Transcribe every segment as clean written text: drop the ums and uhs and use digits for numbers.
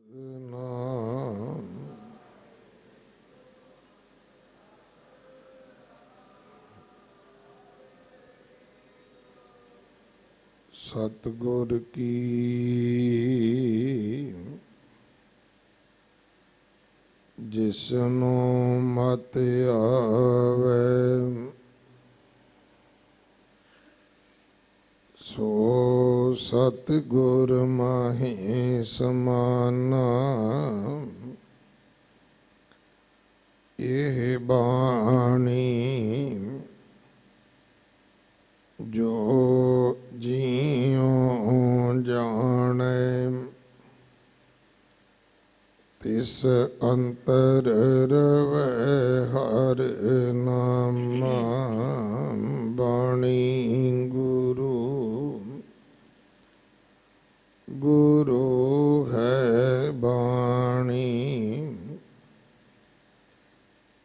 ਨਾਮ ਸਤਿਗੁਰ ਕੀ ਜਿਸਨੂੰ ਮਤਿ ਆਵੈ ਸੋ ਸਤਿਗੁਰ ਮਾਹੀ ਸਮਾਨਾ। ਇਹ ਬਾਣੀ ਜੋ ਜੀਉ ਜਾਣੈ ਤਿਸ ਅੰਤਰ ਰਵੈ ਹਰਿ ਨਾਮਾ। ਬਾਣੀ ਗੁਰੂ ਹੈ ਬਾਣੀ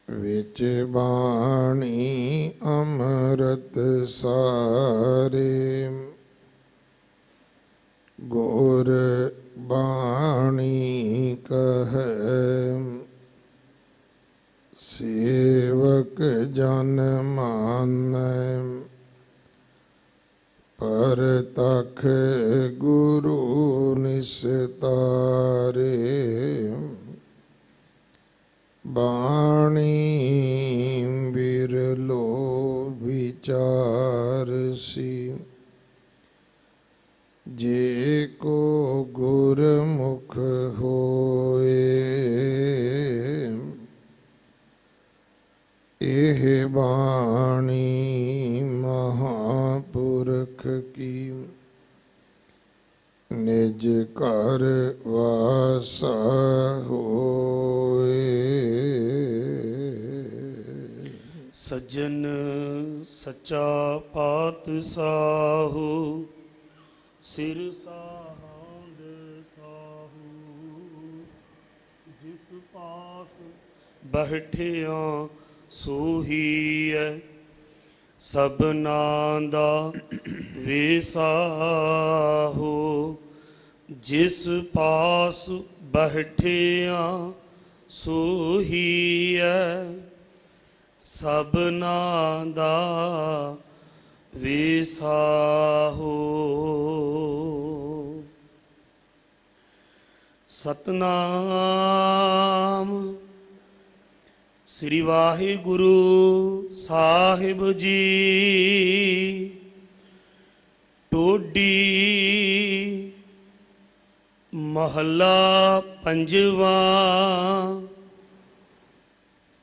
ਵਿੱਚ ਬਾਣੀ ਅੰਮ੍ਰਿਤ ਸਾਰੇ। ਗੁਰ ਬਾਣੀ ਕਹੈ ਸੇਵਕ ਜਨ ਮਾਨੈ। ਪਰਤਖ ਗੁਰੂ ਨਿਸਤਾਰੇ। ਬਾਣੀ ਬਿਰਲੋ ਵਿਚਾਰਸੀ ਜੇ ਕੋ ਗੁਰਮੁਖ ਹੋਏ। ਇਹ ਬਾਣੀ ਮਹਾਂਪੁਰਖ ਕੀ ਨਿਜ ਘਰ ਵਾਸਾ ਹੋਏ। ਸੱਜਣ ਸੱਚਾ ਪਾਤਸ਼ਾਹ ਸਿਰ ਸਾਹੰਦ ਸਾਹੂ। ਜਿਸ ਪਾਸ ਬੈਠਿਆ ਸੋਹੀਐ ਸਭਨਾਂ ਦਾ ਵਿਸਾਹੋ। ਜਿਸ ਪਾਸ ਬੈਠਿਆ ਸੋਹੀਐ ਸਭਨਾਂ ਦਾ ਵਿਸਾਹੋ। ਸਤਨਾਮ ਸ੍ਰੀ ਵਾਹਿਗੁਰੂ ਸਾਹਿਬ ਜੀ। ਟੋਡੀ ਮਹੱਲਾ ਪੰਜਵਾ।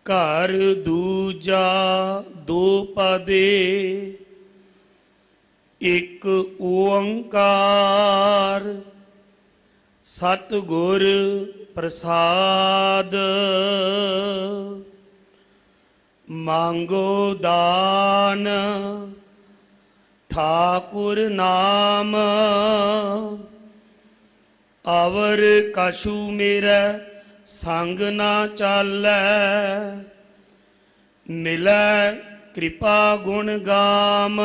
ਘਰ ਦੂਜਾ ਦੋ ਪਦੇ ਇੱਕ ਓੰਕਾਰ। ਸਤਿਗੁਰ ਪ੍ਰਸਾਦ ਮੰਗੋ ਦਾਨ ਠਾਕੁਰ ਨਾਮ। ਅਵਰ ਕਛੂ ਮੇਰਾ ਸੰਗ ਨਾ ਚਾਲੈ। ਮਿਲੈ ਕਿਰਪਾ ਗੁਣ ਗਾਮ।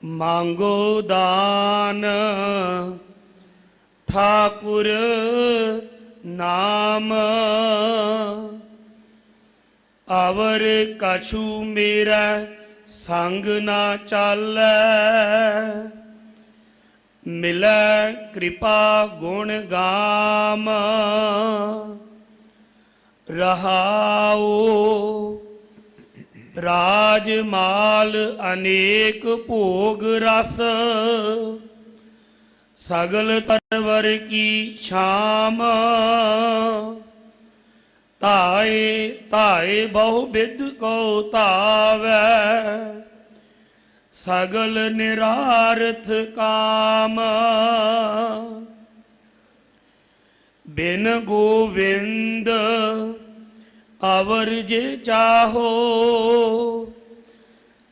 ਮੰਗੋ ਦਾਨ ਠਾਕੁਰ ਨਾਮ। ਅਵਰ ਕਛੂ ਮੇਰਾ ਸੰਗ ਨਾ ਚਾਲੈ। ਮਿਲੈ ਕਿਰਪਾ ਗੁਣ ਗਾਮ। ਰਹਾਉ ਰਾਜ ਮਾਲ ਅਨੇਕ ਭੋਗ ਰਸ। ਸਗਲ ਤਰਵਰ ਕੀ ਛਾਮ। ਧਾਏ ਧਾਏ ਬਹੁ ਬਿਦ ਕੋ ਧਾਵੈ। ਸਗਲ ਨਿਰਾਰਥ ਕਾਮ। ਬਿਨ ਗੋਵਿੰਦ ਅਵਰ ਜੇ ਚਾਹੋ।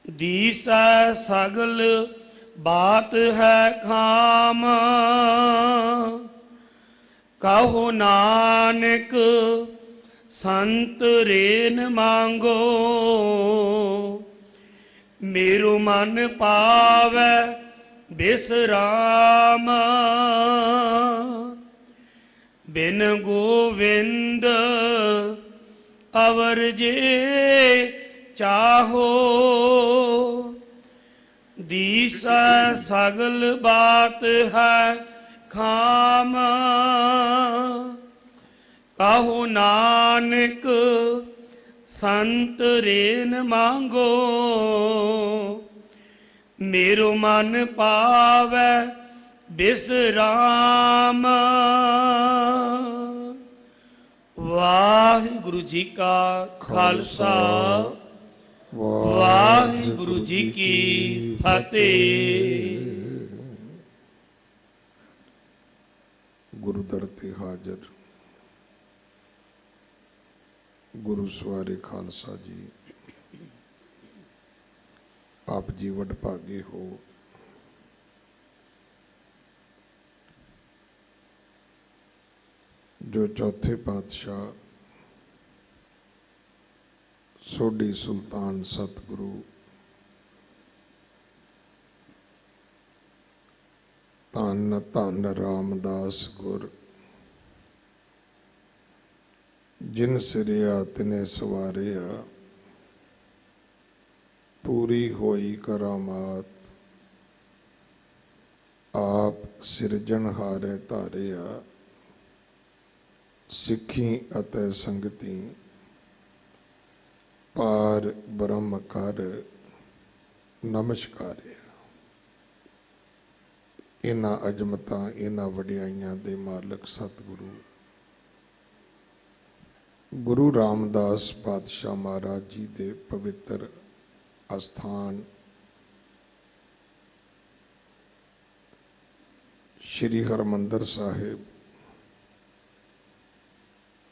ਦੀਸੈ ਸਗਲ ਬਾਤ ਹੈ ਖਾਮ। ਕਹੋ ਨਾਨਕ ਸੰਤ ਰੇਨ ਮੰਗੋ। ਮੇਰੋ ਮਨ ਪਾਵੈ ਬਿਸਰਾਮ ਬਿਨ ਗੋਵਿੰਦ ਅਵਰ ਜੇ ਚਾਹੋ ਦੀਸਾ ਸਗਲ ਬਾਤ ਹੈ ਖਾਮ ਕਹੋ ਨਾਨਕ ਸੰਤ ਰੇਨ ਮੰਗੋ मेरो मन पावै बिसराम। वाहिगुरु जी का खालसा वाहिगुरु जी की फतेह। गुरु दर ते हाजर गुरु सवारे खालसा जी, आप जी वडभागे हो। जो चौथे पातशाह सोढ़ी सुल्तान सतगुरु धन धन रामदास गुर जिन सिरिया तिने सवारिया पूरी होई करामात आप सिरजनहारे धारिया सिखी अतै संगति पार ब्रह्म कर नमस्कारिया। इन्हां अजमतां इन्हां वडियाइयां दे मालक सतगुरु गुरु रामदास पातशाह महाराज जी दे पवित्र अस्थान श्री हरमंदर साहिब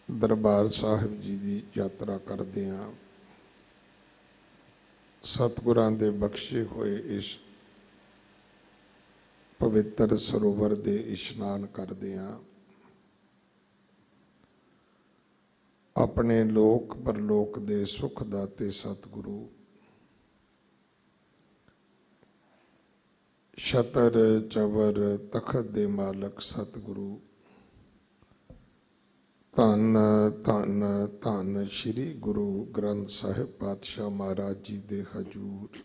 दरबार साहिब जी की यात्रा करदियां सतगुरां दे बख्शे हुए इस पवित्र सरोवर दे इशनान करदियां अपने लोक परलोक दे सुख दाते सतगुरु छतर चवर तखत दे मालक सतगुरु धन धन धन श्री गुरु ग्रंथ साहिब पातशाह महाराज जी दे हजूर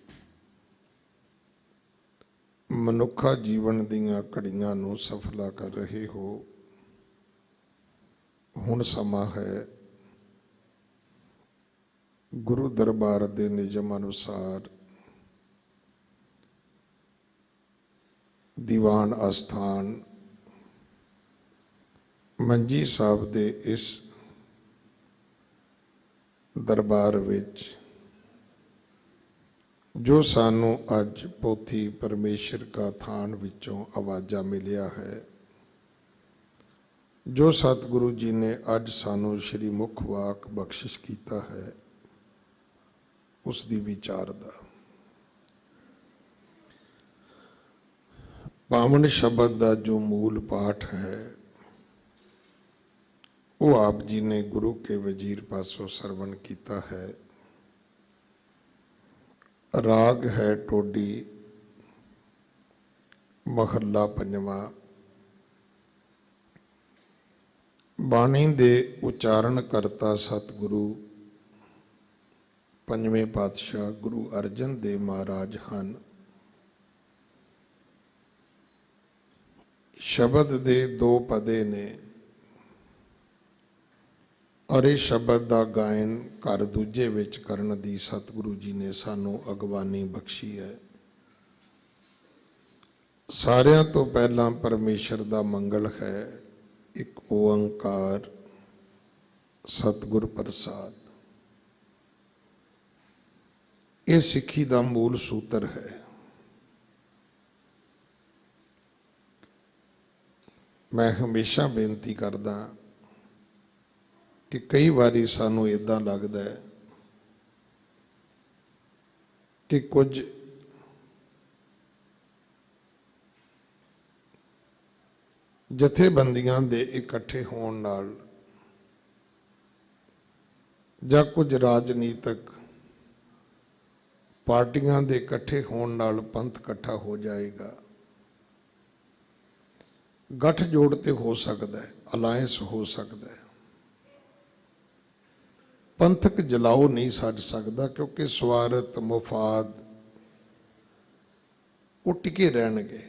मनुखा जीवन दीयां घड़ियां नूं सफला कर रहे हो। हुण समा है गुरु दरबार दे नियम अनुसार दीवान आस्थान मंजी साहब दे इस दरबार विच जो सानू अज पोथी परमेश्वर का थान विचों आवाज़ा मिलिया है, जो सतगुरु जी ने अज सानू श्री मुख वाक बख्शिश किया है, उसकी विचार दा पावन शब्द का जो मूल पाठ है वो आप जी ने गुरु के वजीर पासों सरवण किया है। राग है टोडी महला पंजवा। बाणी दे उचारण करता सतगुरु पंजवें पातशाह गुरु अर्जन देव महाराज हैं। शब्द दे दो पदे ने और इस शब्द का गायन घर दूजे विच करन दी सतगुरु जी ने सानू अगवानी बख्शी है। सारियां तो पहला परमेश्वर का मंगल है एक ओंकार सतगुर प्रसाद। ये सिक्खी का मूल सूत्र है। मैं हमेशा बेनती करदा कि कई बारी सानू इदां लगदा है कि कुछ जथेबंदियां दे इकट्ठे होण नाल जां कुछ राजनीतिक पार्टियां दे इकट्ठे होण नाल पंथ इकट्ठा हो जाएगा। ਗੱਠ ਜੋੜ ਤੇ ਹੋ ਸਕਦਾ ਹੈ, ਅਲਾਇੰਸ ਹੋ ਸਕਦਾ ਹੈ। ਪੰਥਕ ਜਲਾਓ ਨਹੀਂ ਛੱਡ ਸਕਦਾ, ਕਿਉਂਕਿ ਸਵਾਰਥ ਮੁਫਾਦ ਉਹ ਟਿਕੇ ਰਹਿਣਗੇ।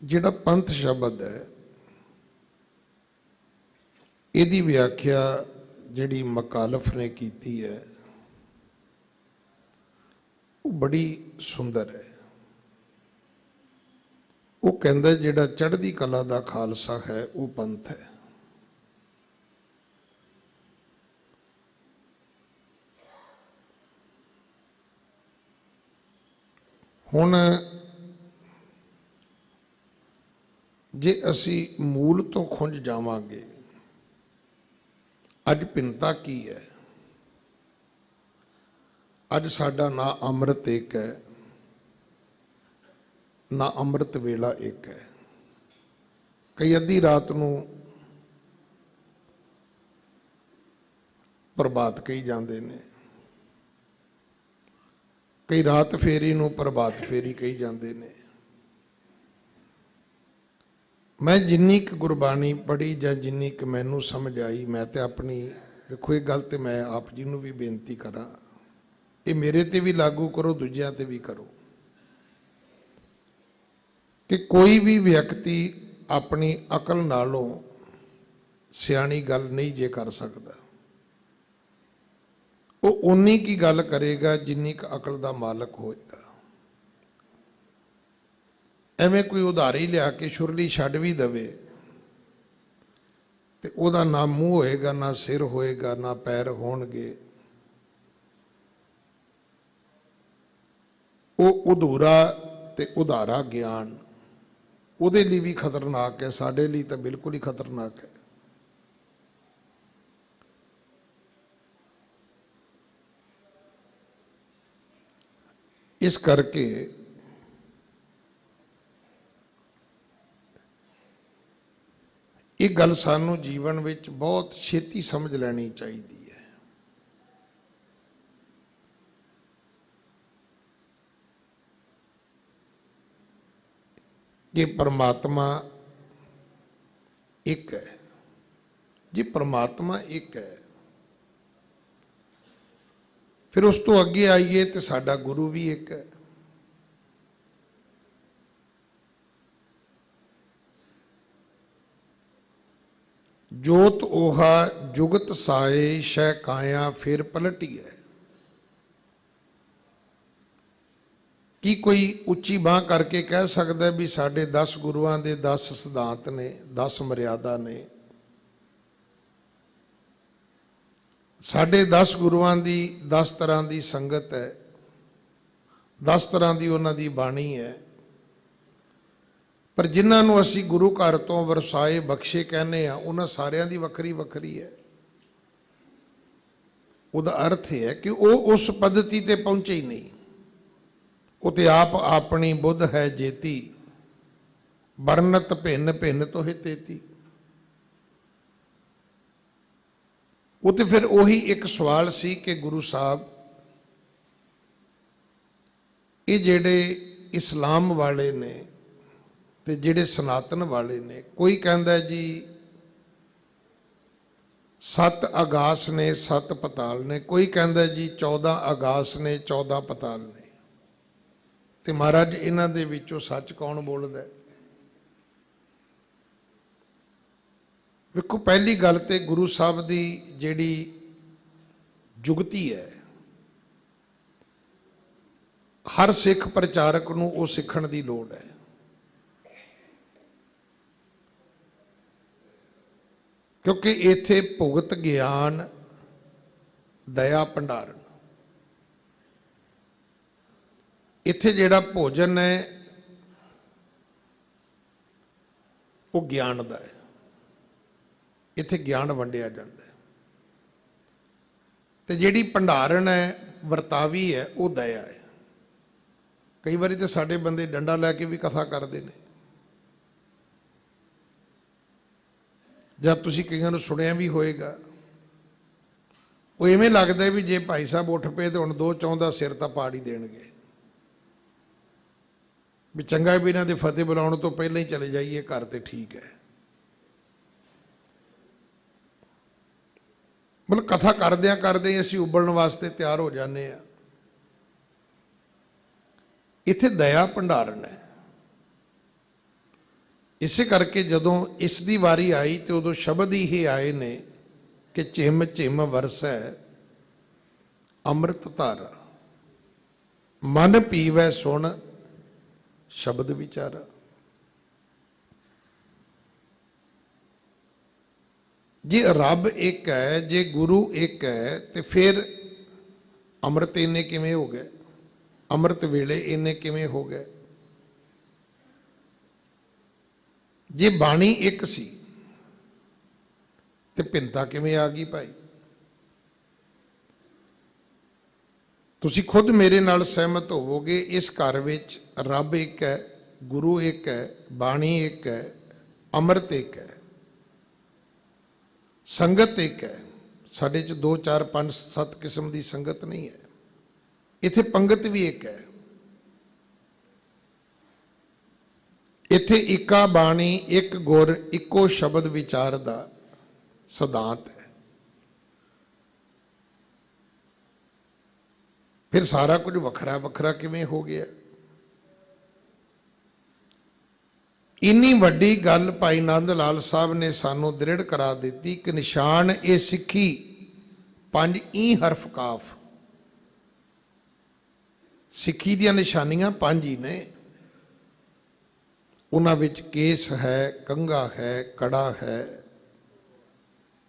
ਜਿਹੜਾ ਪੰਥ ਸ਼ਬਦ ਹੈ, ਇਹਦੀ ਵਿਆਖਿਆ ਜਿਹੜੀ ਮਕਾਲਫ ਨੇ ਕੀਤੀ ਹੈ ਉਹ ਬੜੀ ਸੁੰਦਰ ਹੈ। ਉਹ ਕਹਿੰਦਾ ਜਿਹੜਾ ਚੜ੍ਹਦੀ ਕਲਾ ਦਾ ਖਾਲਸਾ ਹੈ ਉਹ ਪੰਥ ਹੈ। ਹੁਣ ਜੇ ਅਸੀਂ ਮੂਲ ਤੋਂ ਖੁੰਝ ਜਾਵਾਂਗੇ, ਅੱਜ ਭਿੰਨਤਾ ਕੀ ਹੈ? ਅੱਜ ਸਾਡਾ ਨਾ ਅੰਮ੍ਰਿਤ ਇੱਕ ਹੈ, ਨਾ ਅੰਮ੍ਰਿਤ ਵੇਲਾ ਇੱਕ ਹੈ। ਕਈ ਅੱਧੀ ਰਾਤ ਨੂੰ ਪ੍ਰਭਾਤ ਕਹੀ ਜਾਂਦੇ ਨੇ, ਕਈ ਰਾਤ ਫੇਰੀ ਨੂੰ ਪ੍ਰਭਾਤ ਫੇਰੀ ਕਹੀ ਜਾਂਦੇ ਨੇ। ਮੈਂ ਜਿੰਨੀ ਕੁ ਗੁਰਬਾਣੀ ਪੜ੍ਹੀ ਜਾਂ ਜਿੰਨੀ ਕੁ ਮੈਨੂੰ ਸਮਝ ਆਈ, ਮੈਂ ਤੇ ਆਪਣੀ, ਦੇਖੋ ਇਹ ਗੱਲ ਤੇ ਮੈਂ ਆਪ ਜੀ ਨੂੰ ਵੀ ਬੇਨਤੀ ਕਰਾਂ, ਇਹ ਮੇਰੇ ਤੇ ਵੀ ਲਾਗੂ ਕਰੋ, ਦੂਜਿਆਂ ਤੇ ਵੀ ਕਰੋ, ਕਿ ਕੋਈ ਵੀ ਵਿਅਕਤੀ ਆਪਣੀ ਅਕਲ ਨਾਲੋਂ ਸਿਆਣੀ ਗੱਲ ਨਹੀਂ ਜੇ ਕਰ ਸਕਦਾ। ਉਹ ਉਨੀ ਕੀ ਗੱਲ ਕਰੇਗਾ ਜਿੰਨੀ ਕੁ ਅਕਲ ਦਾ ਮਾਲਕ ਹੋਏਗਾ। ਐਵੇਂ ਕੋਈ ਉਧਾਰੀ ਲਿਆ ਕੇ ਸ਼ੁਰਲੀ ਛੱਡ ਵੀ ਦਵੇ ਤੇ ਉਹਦਾ ਨਾ ਮੂੰਹ ਹੋਏਗਾ, ਨਾ ਸਿਰ ਹੋਏਗਾ, ਨਾ ਪੈਰ ਹੋਣਗੇ। ਉਹ ਅਧੂਰਾ ਤੇ ਉਧਾਰਾ ਗਿਆਨ ਉਹਦੇ ਲਈ ਵੀ ਖਤਰਨਾਕ ਹੈ, ਸਾਡੇ ਲਈ ਤਾਂ ਬਿਲਕੁਲ ਹੀ ਖਤਰਨਾਕ ਹੈ। ਇਸ ਕਰਕੇ ਇਹ ਗੱਲ ਸਾਨੂੰ ਜੀਵਨ ਵਿੱਚ ਬਹੁਤ ਛੇਤੀ ਸਮਝ ਲੈਣੀ ਚਾਹੀਦੀ ਹੈ ਕਿ ਪਰਮਾਤਮਾ ਇੱਕ ਹੈ। ਜੇ ਪਰਮਾਤਮਾ ਇੱਕ ਹੈ, ਫਿਰ ਉਸ ਤੋਂ ਅੱਗੇ ਆਈਏ ਤੇ ਸਾਡਾ ਗੁਰੂ ਵੀ ਇੱਕ ਹੈ। ਜੋਤ ਓਹਾ ਜੁਗਤ ਸਾਏ ਸ਼ੈ ਕਾਇਆ ਫਿਰ ਪਲਟੀਐ। ਕੀ ਕੋਈ ਉੱਚੀ ਬਾਂਹ ਕਰਕੇ ਕਹਿ ਸਕਦਾ ਵੀ ਸਾਡੇ 10 ਗੁਰੂਆਂ ਦੇ 10 ਸਿਧਾਂਤ ਨੇ, 10 ਮਰਿਆਦਾ ਨੇ, ਸਾਡੇ 10 ਗੁਰੂਆਂ ਦੀ 10 ਤਰ੍ਹਾਂ ਦੀ ਸੰਗਤ ਹੈ, 10 ਤਰ੍ਹਾਂ ਦੀ ਉਹਨਾਂ ਦੀ ਬਾਣੀ ਹੈ, ਪਰ ਜਿਨ੍ਹਾਂ ਨੂੰ ਅਸੀਂ ਗੁਰੂ ਘਰ ਤੋਂ ਵਰਸਾਏ ਬਖਸ਼ੇ ਕਹਿੰਦੇ ਆ, ਉਹਨਾਂ ਸਾਰਿਆਂ ਦੀ ਵੱਖਰੀ ਵੱਖਰੀ ਹੈ। ਉਹਦਾ ਅਰਥ ਇਹ ਹੈ ਕਿ ਉਹ ਉਸ ਪੱਧਤੀ ਤੇ ਪਹੁੰਚੇ ਹੀ ਨਹੀਂ। ਉਹ ਤੇ ਆਪ ਆਪਣੀ ਬੁੱਧ ਹੈ ਜੇਤੀ, ਵਰਨਤ ਭਿੰਨ ਭਿੰਨ ਤੋਹਿ ਤੇਤੀ। ਉਹ ਤੇ ਫਿਰ ਉਹੀ ਇੱਕ ਸਵਾਲ ਸੀ ਕਿ ਗੁਰੂ ਸਾਹਿਬ, ਇਹ ਜਿਹੜੇ ਇਸਲਾਮ ਵਾਲੇ ਨੇ ਤੇ ਜਿਹੜੇ ਸਨਾਤਨ ਵਾਲੇ ਨੇ, ਕੋਈ ਕਹਿੰਦਾ ਜੀ 7 ਆਗਾਸ ਨੇ 7 ਪਤਾਲ ਨੇ, ਕੋਈ ਕਹਿੰਦਾ ਜੀ 14 ਆਗਾਸ ਨੇ 14 ਪਤਾਲ ਨੇ, ਤੇ ਮਹਾਰਾਜ ਇਹਨਾਂ ਦੇ ਵਿੱਚੋਂ ਸੱਚ ਕੌਣ ਬੋਲਦਾ? ਵੇਖੋ, ਪਹਿਲੀ ਗੱਲ ਤੇ ਗੁਰੂ ਸਾਹਿਬ ਦੀ ਜਿਹੜੀ ਜੁਗਤੀ ਹੈ, ਹਰ ਸਿੱਖ ਪ੍ਰਚਾਰਕ ਨੂੰ ਉਹ ਸਿੱਖਣ ਦੀ ਲੋੜ ਹੈ। ਕਿਉਂਕਿ ਇੱਥੇ ਭੁਗਤ ਗਿਆਨ ਦਇਆ ਭੰਡਾਰਨ, ਇੱਥੇ ਜਿਹੜਾ ਭੋਜਨ ਹੈ ਉਹ ਗਿਆਨ ਦਾ ਹੈ। ਇੱਥੇ ਗਿਆਨ ਵੰਡਿਆ ਜਾਂਦਾ ਹੈ, ਤੇ ਜਿਹੜੀ ਭੰਡਾਰਨ ਹੈ, ਵਰਤਾਵੀ ਹੈ, ਉਹ ਦਇਆ ਹੈ। ਕਈ ਵਾਰੀ ਤੇ ਸਾਡੇ ਬੰਦੇ ਡੰਡਾ ਲੈ ਕੇ ਵੀ ਕਥਾ ਕਰਦੇ ਨੇ, ਜਾਂ ਤੁਸੀਂ ਕਈਆਂ ਨੂੰ ਸੁਣਿਆ ਵੀ ਹੋਏਗਾ। ਉਹ ਇਵੇਂ ਲੱਗਦਾ ਵੀ ਜੇ ਭਾਈ ਸਾਹਿਬ ਉੱਠ ਪਏ ਤੇ ਹੁਣ 2 ਚੌਂ ਦਾ ਸਿਰ ਤਾਂ ਪਾੜ ਹੀ ਦੇਣਗੇ। ਵੀ ਚੰਗਾ ਵੀ ਇਹਨਾਂ ਦੇ ਫਤਿਹ ਬੁਲਾਉਣ ਤੋਂ ਪਹਿਲਾਂ ਹੀ ਚਲੇ ਜਾਈਏ ਘਰ ਤੇ ਠੀਕ ਹੈ। ਮਤਲਬ ਕਥਾ ਕਰਦਿਆਂ ਕਰਦੇ ਅਸੀਂ ਉਬਲਣ ਵਾਸਤੇ ਤਿਆਰ ਹੋ ਜਾਂਦੇ ਆ। ਇੱਥੇ ਦਇਆ ਭੰਡਾਰਨ ਹੈ। ਇਸੇ ਕਰਕੇ ਜਦੋਂ ਇਸ ਦੀ ਵਾਰੀ ਆਈ ਤੇ ਉਦੋਂ ਸ਼ਬਦ ਹੀ ਆਏ ਨੇ ਕਿ ਝਿਮ ਝਿਮ ਵਰਸੈ ਅੰਮ੍ਰਿਤ ਧਾਰਾ, ਮਨ ਪੀਵੈ ਸੁਣ ਸ਼ਬਦ ਵਿਚਾਰਾ। ਜੇ ਰੱਬ ਇੱਕ ਹੈ, ਜੇ ਗੁਰੂ ਇੱਕ ਹੈ, ਤੇ ਫਿਰ ਅੰਮ੍ਰਿਤ ਇੰਨੇ ਕਿਵੇਂ ਹੋ ਗਏ? ਅੰਮ੍ਰਿਤ ਵੇਲੇ ਇੰਨੇ ਕਿਵੇਂ ਹੋ ਗਏ? ਜੇ ਬਾਣੀ ਇੱਕ ਸੀ ਤੇ ਭਿੰਨਤਾ ਕਿਵੇਂ ਆ ਗਈ ਭਾਈ? ਤੁਸੀਂ ਖੁਦ ਮੇਰੇ ਨਾਲ ਸਹਿਮਤ ਹੋਵੋਗੇ, ਇਸ ਘਰ ਵਿੱਚ ਰੱਬ ਇੱਕ ਹੈ, ਗੁਰੂ ਇੱਕ ਹੈ, ਬਾਣੀ ਇੱਕ ਹੈ, ਅੰਮ੍ਰਿਤ ਇੱਕ ਹੈ, ਸੰਗਤ ਇੱਕ ਹੈ। ਸਾਡੇ 'ਚ 2 4 5 7 ਕਿਸਮ ਦੀ ਸੰਗਤ ਨਹੀਂ ਹੈ। ਇੱਥੇ ਪੰਗਤ ਵੀ ਇੱਕ ਹੈ। ਇੱਥੇ ਇੱਕਾ ਬਾਣੀ, ਇੱਕ ਗੁਰ, ਇੱਕੋ ਸ਼ਬਦ ਵਿਚਾਰ ਦਾ ਸਿਧਾਂਤ ਹੈ। ਫਿਰ ਸਾਰਾ ਕੁਝ ਵੱਖਰਾ ਵੱਖਰਾ ਕਿਵੇਂ ਹੋ ਗਿਆ? ਇੰਨੀ ਵੱਡੀ ਗੱਲ ਭਾਈ ਨੰਦ ਲਾਲ ਸਾਹਿਬ ਨੇ ਸਾਨੂੰ ਦ੍ਰਿੜ ਕਰਾ ਦਿੱਤੀ ਕਿ ਨਿਸ਼ਾਨ ਇਹ ਸਿੱਖੀ 5 ਈ ਹਰਫ ਕਾਫ। ਸਿੱਖੀ ਦੀਆਂ ਨਿਸ਼ਾਨੀਆਂ 5 ਹੀ ਨੇ। ਉਹਨਾਂ ਵਿੱਚ ਕੇਸ ਹੈ, ਕੰਘਾ ਹੈ, ਕੜਾ ਹੈ,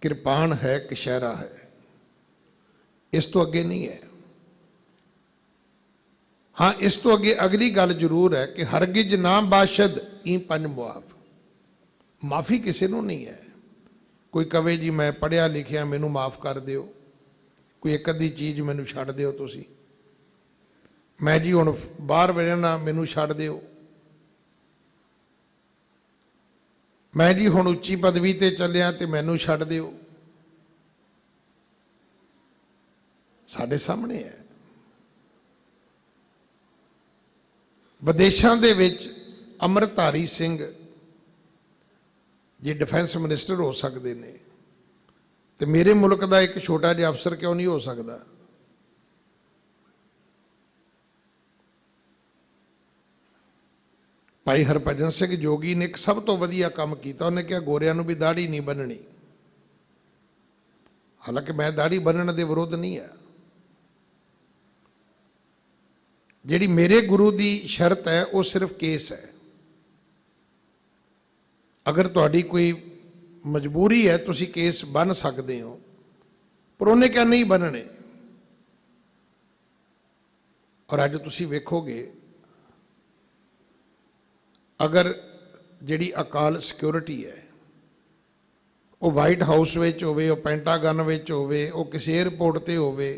ਕਿਰਪਾਨ ਹੈ, ਕਸ਼ਹਿਰਾ ਹੈ। ਇਸ ਤੋਂ ਅੱਗੇ ਨਹੀਂ ਹੈ। ਹਾਂ, ਇਸ ਤੋਂ ਅੱਗੇ ਅਗਲੀ ਗੱਲ ਜ਼ਰੂਰ ਹੈ ਕਿ ਹਰਗਿਜ਼ ਨਾ ਬਾਸ਼ਦ ਈ 5 ਮੁਆਫ। ਮਾਫੀ ਕਿਸੇ ਨੂੰ ਨਹੀਂ ਹੈ। ਕੋਈ ਕਵੇ ਜੀ ਮੈਂ ਪੜ੍ਹਿਆ ਲਿਖਿਆ, ਮੈਨੂੰ ਮਾਫ ਕਰ ਦਿਓ, ਕੋਈ ਇੱਕ ਅੱਧੀ ਚੀਜ਼ ਮੈਨੂੰ ਛੱਡ ਦਿਓ, ਤੁਸੀਂ ਮੈਂ ਜੀ ਹੁਣ ਬਾਹਰ ਰਹਿਣਾ, ਮੈਨੂੰ ਛੱਡ ਦਿਓ, ਮੈਂ ਜੀ ਹੁਣ ਉੱਚੀ ਪਦਵੀ ਤੇ ਚੱਲਿਆ ਤੇ ਮੈਨੂੰ ਛੱਡ ਦਿਓ। ਸਾਡੇ ਸਾਹਮਣੇ ਹੈ। ਵਿਦੇਸ਼ਾਂ ਦੇ ਵਿੱਚ ਅੰਮ੍ਰਿਤਧਾਰੀ ਸਿੰਘ ਜੇ ਡਿਫੈਂਸ ਮਿਨਿਸਟਰ ਹੋ ਸਕਦੇ ਨੇ ਤੇ ਮੇਰੇ ਮੁਲਕ ਦਾ ਇੱਕ ਛੋਟਾ ਜਿਹਾ ਅਫਸਰ ਕਿਉਂ ਨਹੀਂ ਹੋ ਸਕਦਾ? ਭਾਈ ਹਰਭਜਨ ਸਿੰਘ ਜੋਗੀ ਨੇ ਇੱਕ ਸਭ ਤੋਂ ਵਧੀਆ ਕੰਮ ਕੀਤਾ। ਉਹਨੇ ਕਿਹਾ ਗੋਰਿਆਂ ਨੂੰ ਵੀ ਦਾੜੀ ਨਹੀਂ ਬੰਨਣੀ। ਹਾਲਾਂਕਿ ਮੈਂ ਦਾੜੀ ਬੰਨਣ ਦੇ ਵਿਰੋਧ ਨਹੀਂ ਹੈ। ਜਿਹੜੀ ਮੇਰੇ ਗੁਰੂ ਦੀ ਸ਼ਰਤ ਹੈ ਉਹ ਸਿਰਫ ਕੇਸ ਹੈ। ਅਗਰ ਤੁਹਾਡੀ ਕੋਈ ਮਜਬੂਰੀ ਹੈ ਤੁਸੀਂ ਕੇਸ ਬੰਨ ਸਕਦੇ ਹੋ, ਪਰ ਉਹਨੇ ਕਿਹਾ ਨਹੀਂ ਬੰਨਣੇ। ਔਰ ਅੱਜ ਤੁਸੀਂ ਵੇਖੋਗੇ ਅਗਰ ਜਿਹੜੀ ਅਕਾਲ ਸਿਕਿਉਰਿਟੀ ਹੈ ਉਹ ਵਾਈਟ ਹਾਊਸ ਵਿੱਚ ਹੋਵੇ, ਉਹ ਪੈਂਟਾਗਨ ਵਿੱਚ ਹੋਵੇ, ਉਹ ਕਿਸੇ ਏਅਰਪੋਰਟ ਤੇ ਹੋਵੇ,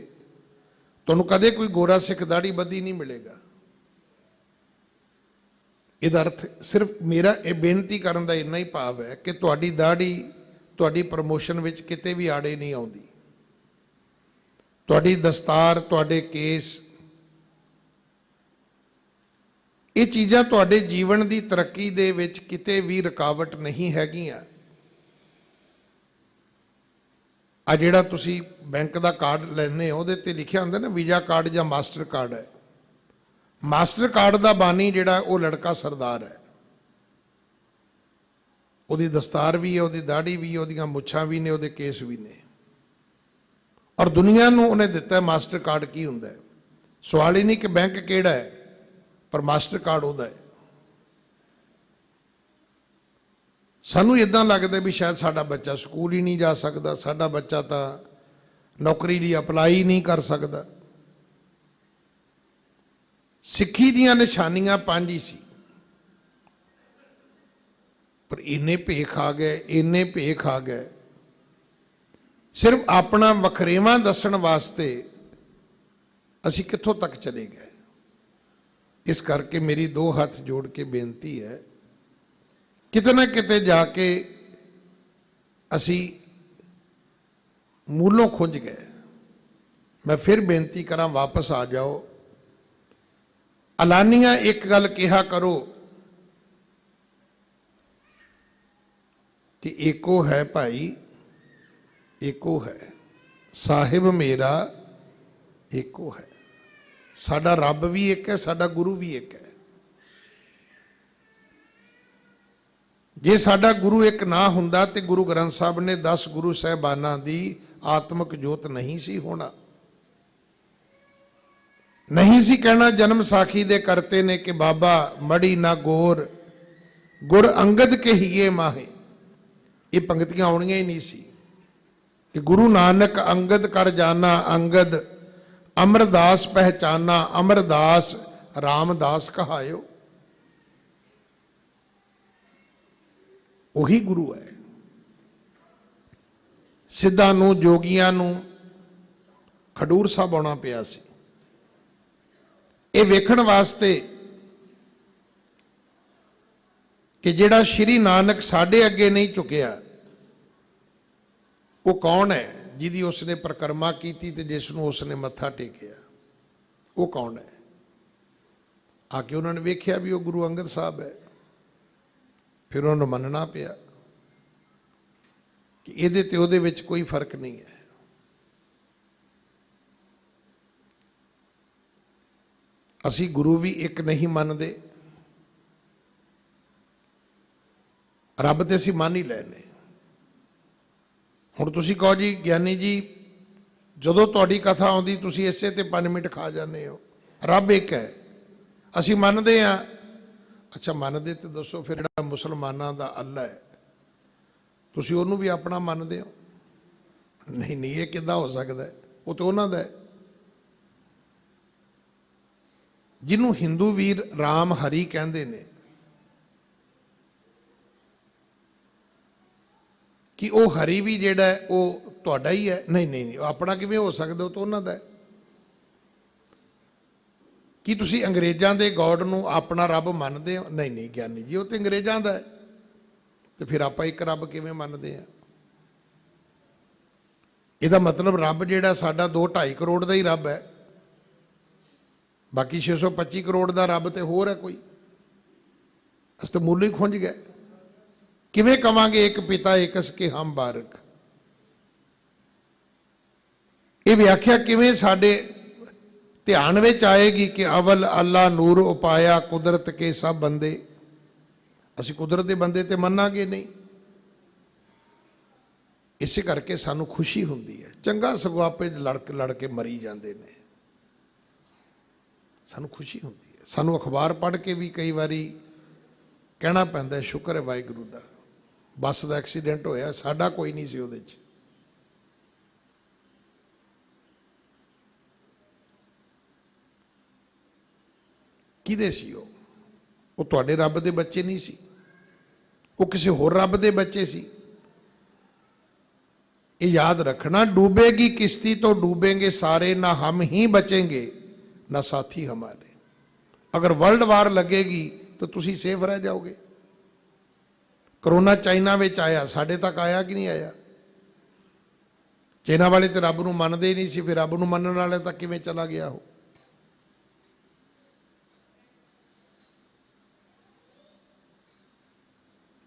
ਤੁਹਾਨੂੰ ਕਦੇ ਕੋਈ ਗੋਰਾ ਸਿੱਖ ਦਾੜੀ ਬੱਧੀ ਨਹੀਂ ਮਿਲੇਗਾ। ਇਹਦਾ ਅਰਥ ਸਿਰਫ ਮੇਰਾ ਇਹ ਬੇਨਤੀ ਕਰਨ ਦਾ ਇੰਨਾ ਹੀ ਭਾਵ ਹੈ ਕਿ ਤੁਹਾਡੀ ਦਾੜੀ ਤੁਹਾਡੀ ਪ੍ਰਮੋਸ਼ਨ ਵਿੱਚ ਕਿਤੇ ਵੀ ਆੜੇ ਨਹੀਂ ਆਉਂਦੀ। ਤੁਹਾਡੀ ਦਸਤਾਰ, ਤੁਹਾਡੇ ਕੇਸ, ਇਹ ਚੀਜ਼ਾਂ ਤੁਹਾਡੇ ਜੀਵਨ ਦੀ ਤਰੱਕੀ ਦੇ ਵਿੱਚ ਕਿਤੇ ਵੀ ਰੁਕਾਵਟ ਨਹੀਂ ਹੈਗੀਆਂ। ਆ ਜਿਹੜਾ ਤੁਸੀਂ ਬੈਂਕ ਦਾ ਕਾਰਡ ਲੈਣੇ ਹੋ ਉਹਦੇ ਤੇ ਲਿਖਿਆ ਹੁੰਦਾ ਨਾ ਵੀਜ਼ਾ ਕਾਰਡ ਜਾਂ ਮਾਸਟਰ ਕਾਰਡ ਹੈ। ਮਾਸਟਰ ਕਾਰਡ ਦਾ ਬਾਨੀ ਜਿਹੜਾ ਉਹ ਲੜਕਾ ਸਰਦਾਰ ਹੈ। ਉਹਦੀ ਦਸਤਾਰ ਵੀ ਹੈ, ਉਹਦੀ ਦਾੜੀ ਵੀ ਹੈ, ਉਹਦੀਆਂ ਮੁੱਛਾਂ ਵੀ ਨੇ, ਉਹਦੇ ਕੇਸ ਵੀ ਨੇ। ਔਰ ਦੁਨੀਆ ਨੂੰ ਉਹਨੇ ਦਿੱਤਾ ਮਾਸਟਰ ਕਾਰਡ ਕੀ ਹੁੰਦਾ ਹੈ। ਸਵਾਲ ਹੀ ਨਹੀਂ ਕਿ ਬੈਂਕ ਕਿਹੜਾ ਹੈ, ਪਰ ਮਾਸਟਰ ਕਾਰਡ ਉਹਦਾ ਹੈ। ਸਾਨੂੰ ਇਦਾਂ ਲੱਗਦਾ ਵੀ ਸ਼ਾਇਦ ਸਾਡਾ ਬੱਚਾ ਸਕੂਲ ਹੀ ਨਹੀਂ ਜਾ ਸਕਦਾ, ਸਾਡਾ ਬੱਚਾ ਤਾਂ ਨੌਕਰੀ ਲਈ ਅਪਲਾਈ ਨਹੀਂ ਕਰ ਸਕਦਾ। ਸਿੱਖੀ ਦੀਆਂ ਨਿਸ਼ਾਨੀਆਂ 5 ਹੀ ਸੀ, ਪਰ ਇੰਨੇ ਭੇਖ ਆ ਗਏ, ਇੰਨੇ ਭੇਖ ਆ ਗਏ। ਸਿਰਫ ਆਪਣਾ ਵਖਰੇਵਾਂ ਦੱਸਣ ਵਾਸਤੇ ਅਸੀਂ ਕਿੱਥੋਂ ਤੱਕ ਚਲੇ ਗਏ। ਇਸ ਕਰਕੇ ਮੇਰੀ 2 ਹੱਥ ਜੋੜ ਕੇ ਬੇਨਤੀ ਹੈ, ਕਿਤੇ ਨਾ ਕਿਤੇ ਜਾ ਕੇ ਅਸੀਂ ਮੂਲੋਂ ਖੁੰਝ ਗਏ। ਮੈਂ ਫਿਰ ਬੇਨਤੀ ਕਰਾਂ ਵਾਪਸ ਆ ਜਾਓ। ਐਲਾਨੀਆਂ ਇੱਕ ਗੱਲ ਕਿਹਾ ਕਰੋ ਕਿ ਏਕੋ ਹੈ ਭਾਈ, ਏਕੋ ਹੈ ਸਾਹਿਬ ਮੇਰਾ, ਏਕੋ ਹੈ। ਸਾਡਾ ਰੱਬ ਵੀ ਇੱਕ ਹੈ, ਸਾਡਾ ਗੁਰੂ ਵੀ ਇੱਕ ਹੈ। ਜੇ ਸਾਡਾ ਗੁਰੂ ਇੱਕ ਨਾ ਹੁੰਦਾ ਤੇ ਗੁਰੂ ਗ੍ਰੰਥ ਸਾਹਿਬ ਨੇ 10 ਗੁਰੂ ਸਾਹਿਬਾਨਾਂ ਦੀ ਆਤਮਿਕ ਜੋਤ ਨਹੀਂ ਸੀ ਹੋਣਾ। ਨਹੀਂ ਸੀ ਕਹਿਣਾ ਜਨਮ ਸਾਖੀ ਦੇ ਕਰਤੇ ਨੇ ਕਿ ਬਾਬਾ ਮੜੀ ਨਾ ਗੋਰ ਗੁਰ ਅੰਗਦ ਕਹੀਏ ਮਾਹੇ। ਇਹ ਪੰਕਤੀਆਂ ਆਉਣੀਆਂ ਹੀ ਨਹੀਂ ਸੀ ਕਿ ਗੁਰੂ ਨਾਨਕ ਅੰਗਦ ਕਰ ਜਾਣਾ, ਅੰਗਦ ਅਮਰਦਾਸ ਪਹਿਚਾਨਾ, ਅਮਰਦਾਸ ਰਾਮਦਾਸ ਕਹਾਇਓ। ਉਹੀ ਗੁਰੂ ਹੈ। ਸਿੱਧਾਂ ਨੂੰ, ਜੋਗੀਆਂ ਨੂੰ ਖਡੂਰ ਸਾਹਿਬ ਆਉਣਾ ਪਿਆ ਸੀ ਇਹ ਵੇਖਣ ਵਾਸਤੇ ਕਿ ਜਿਹੜਾ ਸ਼੍ਰੀ ਨਾਨਕ ਸਾਡੇ ਅੱਗੇ ਨਹੀਂ ਝੁਕਿਆ ਉਹ ਕੌਣ ਹੈ, ਜਿਹਦੀ ਉਸਨੇ ਪ੍ਰਕਰਮਾ ਕੀਤੀ ਤੇ ਜਿਸ ਨੂੰ ਉਸਨੇ ਮੱਥਾ ਟੇਕਿਆ, ਉਹ ਕੌਣ ਹੈ। ਆ ਕੇ ਉਹਨਾਂ ਨੇ ਵੇਖਿਆ ਵੀ ਉਹ ਗੁਰੂ ਅੰਗਦ ਸਾਹਿਬ ਹੈ। ਫਿਰ ਉਹਨਾਂ ਨੂੰ ਮੰਨਣਾ ਪਿਆ ਕਿ ਇਹਦੇ ਤੇ ਉਹਦੇ ਵਿੱਚ ਕੋਈ ਫਰਕ ਨਹੀਂ ਹੈ। ਅਸੀਂ ਗੁਰੂ ਵੀ ਇੱਕ ਨਹੀਂ ਮੰਨਦੇ, ਰੱਬ ਤੇ ਅਸੀਂ ਮੰਨ ਹੀ ਲੈਨੇ। ਹੁਣ ਤੁਸੀਂ ਕਹੋ ਜੀ ਗਿਆਨੀ ਜੀ ਜਦੋਂ ਤੁਹਾਡੀ ਕਥਾ ਆਉਂਦੀ ਤੁਸੀਂ ਇਸੇ ਤੇ 5 ਮਿੰਟ ਖਾ ਜਾਂਦੇ ਹੋ, ਰੱਬ ਇੱਕ ਹੈ ਅਸੀਂ ਮੰਨਦੇ ਹਾਂ। ਅੱਛਾ ਮੰਨਦੇ ਤੇ ਦੱਸੋ ਫਿਰ ਜਿਹੜਾ ਮੁਸਲਮਾਨਾਂ ਦਾ ਅੱਲਾ ਹੈ ਤੁਸੀਂ ਉਹਨੂੰ ਵੀ ਆਪਣਾ ਮੰਨਦੇ ਹੋ? ਨਹੀਂ ਨਹੀਂ, ਇਹ ਕਿੱਦਾਂ ਹੋ ਸਕਦਾ ਹੈ? ਉਹ ਤਾਂ ਉਹਨਾਂ ਦਾ ਹੈ। ਜਿਹਨੂੰ ਹਿੰਦੂ ਵੀਰ ਰਾਮ ਹਰੀ ਕਹਿੰਦੇ ਨੇ ਕਿ ਉਹ ਹਰੀ ਵੀ ਜਿਹੜਾ ਹੈ ਉਹ ਤੁਹਾਡਾ ਹੀ ਹੈ? ਨਹੀਂ ਨਹੀਂ ਨਹੀਂ, ਆਪਣਾ ਕਿਵੇਂ ਹੋ ਸਕਦਾ? ਉਹ ਤਾਂ ਉਹਨਾਂ ਦਾ ਹੈ। ਕੀ ਤੁਸੀਂ ਅੰਗਰੇਜ਼ਾਂ ਦੇ ਗੋਡ ਨੂੰ ਆਪਣਾ ਰੱਬ ਮੰਨਦੇ ਹੋ? ਨਹੀਂ ਨਹੀਂ ਗਿਆਨੀ ਜੀ, ਉਹ ਤੇ ਅੰਗਰੇਜ਼ਾਂ ਦਾ ਹੈ। ਤੇ ਫਿਰ ਆਪਾਂ ਇੱਕ ਰੱਬ ਕਿਵੇਂ ਮੰਨਦੇ ਆ? ਇਹਦਾ ਮਤਲਬ ਰੱਬ ਜਿਹੜਾ ਸਾਡਾ 2-2.5 ਕਰੋੜ ਦਾ ਹੀ ਰੱਬ ਹੈ, ਬਾਕੀ 625 ਕਰੋੜ ਦਾ ਰੱਬ ਤੇ ਹੋਰ ਹੈ ਕੋਈ। ਅਸੀਂ ਤਾਂ ਮੁੱਲ ਹੀ ਖੁੰਝ ਗਏ। ਕਿਵੇਂ ਕਵਾਂਗੇ ਇੱਕ ਪਿਤਾ ਏਕਸ ਕੇ ਹਮ ਬਾਰਕ? ਇਹ ਵਿਆਖਿਆ ਕਿਵੇਂ ਸਾਡੇ ਧਿਆਨ ਵਿੱਚ ਆਏਗੀ ਕਿ ਅਵਲ ਅੱਲਾ ਨੂਰ ਉਪਾਇਆ ਕੁਦਰਤ ਕੇ ਸਭ ਬੰਦੇ? ਅਸੀਂ ਕੁਦਰਤ ਦੇ ਬੰਦੇ ਤੇ ਮੰਨਾਂਗੇ ਨਹੀਂ। ਇਸੇ ਕਰਕੇ ਸਾਨੂੰ ਖੁਸ਼ੀ ਹੁੰਦੀ ਹੈ। ਚੰਗਾ ਸਗੋਂ ਆਪੇ ਲੜ ਕੇ ਮਰੀ ਜਾਂਦੇ ਨੇ, ਸਾਨੂੰ ਖੁਸ਼ੀ ਹੁੰਦੀ ਹੈ। ਸਾਨੂੰ ਅਖਬਾਰ ਪੜ੍ਹ ਕੇ ਵੀ ਕਈ ਵਾਰੀ ਕਹਿਣਾ ਪੈਂਦਾ ਸ਼ੁਕਰ ਹੈ ਵਾਹਿਗੁਰੂ ਦਾ, ਬੱਸ ਦਾ ਐਕਸੀਡੈਂਟ ਹੋਇਆ, ਸਾਡਾ ਕੋਈ ਨਹੀਂ ਸੀ ਉਹਦੇ 'ਚ। ਕਿਹਦੇ ਸੀ ਉਹ ਤੁਹਾਡੇ ਰੱਬ ਦੇ ਬੱਚੇ ਨਹੀਂ ਸੀ, ਉਹ ਕਿਸੇ ਹੋਰ ਰੱਬ ਦੇ ਬੱਚੇ ਸੀ। ਇਹ ਯਾਦ ਰੱਖਣਾ, ਡूबेगी किश्ती तो डूबेंगे सारे, ना हम ही बचेंगे ना साथी हमारे। अगर वर्ल्ड वार लगेगी तो तुसी सेफ रह जाओगे। कोरोना चाइना में आया, साढ़े तक आया कि नहीं आया? चाइना वाले तो रब नूं मनदे ही नहीं सी, फिर रब नूं मनण वाले तक किवें चला गया हो?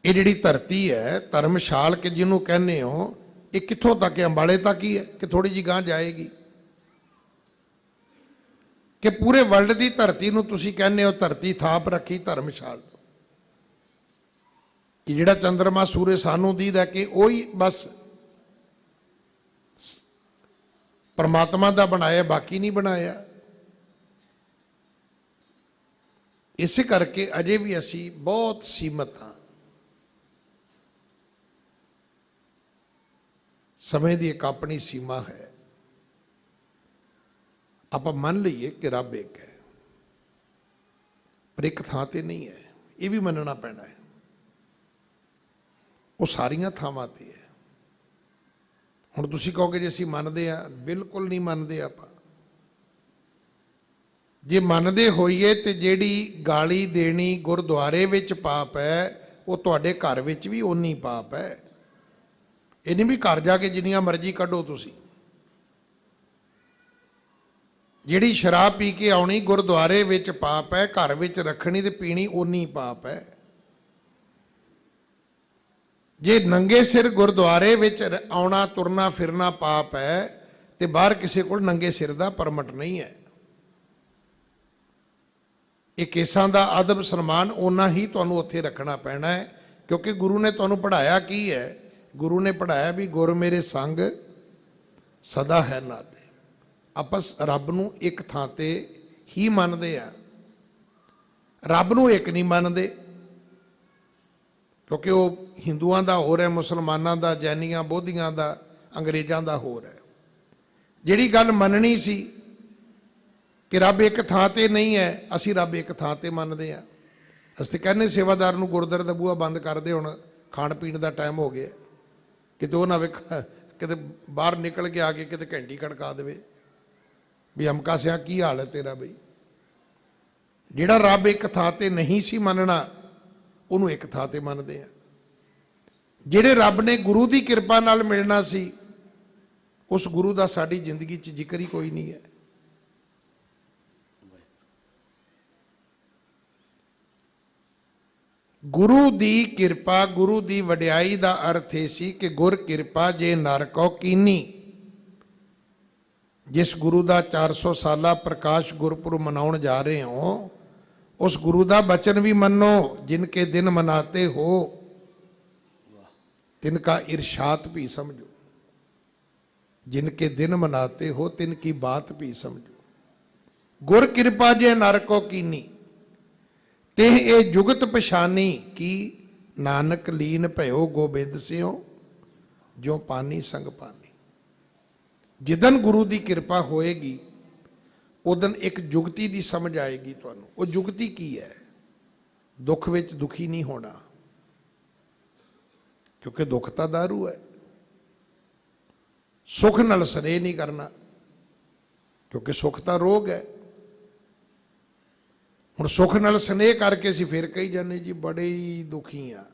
ये जिहड़ी धरती है धर्मशाल के जिन्हों कहने हो, ये कित्थों तक है? अंबाले तक ही है कि थोड़ी जी गांह जाएगी? कि पूरे वर्ल्ड की धरती नूं तुसीं कहने हो धरती थाप रखी धर्मशाल? कि जिहड़ा चंद्रमा सूरज सानू दीदा कि वही बस परमात्मा दा बनाया, बाकी नहीं बनाया। इस करके अजे भी असी बहुत सीमित हाँ। समय की एक अपनी सीमा है। आप मान लीए कि रब एक है, पर एक थां ते नहीं है, ये भी मनना पैना है। वो सारियां थावां ते है। हुण तुसीं कहोगे जे असीं मनदे आ, बिल्कुल नहीं मनदे। आपां जे मनदे होईए ते जिहड़ी गाली देनी गुरद्वारे विच पाप है, वो तुहाडे घर विच भी उन्नी पाप है। ये नहीं भी घर जाके जिन्नियां मर्जी कढो तुसीं। ਜਿਹੜੀ ਸ਼ਰਾਬ ਪੀ ਕੇ ਆਉਣੀ ਗੁਰਦੁਆਰੇ ਵਿੱਚ ਪਾਪ ਹੈ, ਘਰ ਵਿੱਚ ਰੱਖਣੀ ਤੇ ਪੀਣੀ ਓਨੀ ਪਾਪ ਹੈ। ਜੇ ਨੰਗੇ ਸਿਰ ਗੁਰਦੁਆਰੇ ਵਿੱਚ ਆਉਣਾ ਤੁਰਨਾ ਫਿਰਨਾ ਪਾਪ ਹੈ ਤੇ ਬਾਹਰ ਕਿਸੇ ਕੋਲ ਨੰਗੇ ਸਿਰ ਦਾ ਪਰਮਿਟ ਨਹੀਂ ਹੈ। ਇਹ ਕੇਸਾਂ ਦਾ ਅਦਬ ਸਨਮਾਨ ਓਨਾ ਹੀ ਤੁਹਾਨੂੰ ਉੱਥੇ ਰੱਖਣਾ ਪੈਣਾ ਹੈ, ਕਿਉਂਕਿ ਗੁਰੂ ਨੇ ਤੁਹਾਨੂੰ ਪੜ੍ਹਾਇਆ ਕੀ ਹੈ? ਗੁਰੂ ਨੇ ਪੜ੍ਹਾਇਆ ਵੀ ਗੁਰ ਮੇਰੇ ਸੰਗ ਸਦਾ ਹੈ ਨਾਲੇ। ਆਪਾਂ ਰੱਬ ਨੂੰ ਇੱਕ ਥਾਂ ਤੇ ਹੀ ਮੰਨਦੇ ਆ, ਰੱਬ ਨੂੰ ਇੱਕ ਨਹੀਂ ਮੰਨਦੇ, ਕਿਉਂਕਿ ਉਹ ਹਿੰਦੂਆਂ ਦਾ ਹੋਰ ਹੈ, ਮੁਸਲਮਾਨਾਂ ਦਾ, ਜੈਨੀਆਂ, ਬੋਧੀਆਂ ਦਾ, ਅੰਗਰੇਜ਼ਾਂ ਦਾ ਹੋਰ ਹੈ। ਜਿਹੜੀ ਗੱਲ ਮੰਨਣੀ ਸੀ ਕਿ ਰੱਬ ਇੱਕ ਥਾਂ ਤੇ ਨਹੀਂ ਹੈ, ਅਸੀਂ ਰੱਬ ਇੱਕ ਥਾਂ ਤੇ ਮੰਨਦੇ ਆ। ਅਸੀਂ ਤੇ ਕਹਿੰਦੇ ਸੇਵਾਦਾਰ ਨੂੰ ਗੁਰਦੁਆਰੇ ਦਾ ਬੂਹਾ ਬੰਦ ਕਰਦੇ, ਹੁਣ ਖਾਣ ਪੀਣ ਦਾ ਟਾਈਮ ਹੋ ਗਿਆ, ਕਿਤੇ ਉਹ ਨਾ ਵੇਖ ਕਿਤੇ ਬਾਹਰ ਨਿਕਲ ਕੇ ਆ ਕੇ ਕਿਤੇ ਘੰਟੀ ਖੜਕਾ ਦੇਵੇ ਵੀ ਅਮਕਾ ਸਿਆ ਕੀ ਹਾਲ ਹੈ ਤੇਰਾ। ਬਈ ਜਿਹੜਾ ਰੱਬ ਇੱਕ ਥਾਂ ਤੇ ਨਹੀਂ ਸੀ ਮੰਨਣਾ, ਉਹਨੂੰ ਇੱਕ ਥਾਂ ਤੇ ਮੰਨਦੇ ਆ। ਜਿਹੜੇ ਰੱਬ ਨੇ ਗੁਰੂ ਦੀ ਕਿਰਪਾ ਨਾਲ ਮਿਲਣਾ ਸੀ, ਉਸ ਗੁਰੂ ਦਾ ਸਾਡੀ ਜ਼ਿੰਦਗੀ 'ਚ ਜ਼ਿਕਰ ਹੀ ਕੋਈ ਨਹੀਂ ਹੈ। ਗੁਰੂ ਦੀ ਕਿਰਪਾ, ਗੁਰੂ ਦੀ ਵਡਿਆਈ ਦਾ ਅਰਥ ਇਹ ਸੀ ਕਿ ਗੁਰ ਕਿਰਪਾ ਜੇ ਨਰ ਕੋ ਕੀਨੀ। ਜਿਸ ਗੁਰੂ ਦਾ 400 ਸਾਲਾ ਪ੍ਰਕਾਸ਼ ਗੁਰਪੁਰਬ ਮਨਾਉਣ ਜਾ ਰਹੇ ਹੋ, उस गुरु का वचन भी मनो, जिनके दिन मनाते हो तिनका इरशाद भी समझो, जिनके दिन मनाते हो तिनकी बात भी समझो। गुर कृपा जे नर को कीनी, ते ए जुगत पछानी की नानक लीन भयो गोबिंद सिंह जो पानी संग पानी। जिदन गुरु की कृपा होएगी उदन एक जुगती की समझ आएगी तुहानू। वो जुगती की है? दुख विच दुखी नहीं होना, क्योंकि दुख तो दारू है। सुख नाल स्नेह नहीं करना, क्योंकि सुख तो रोग है। हुण सुख नाल स्नेह करके असीं फिर कही जाने जी बड़े ही दुखी हाँ।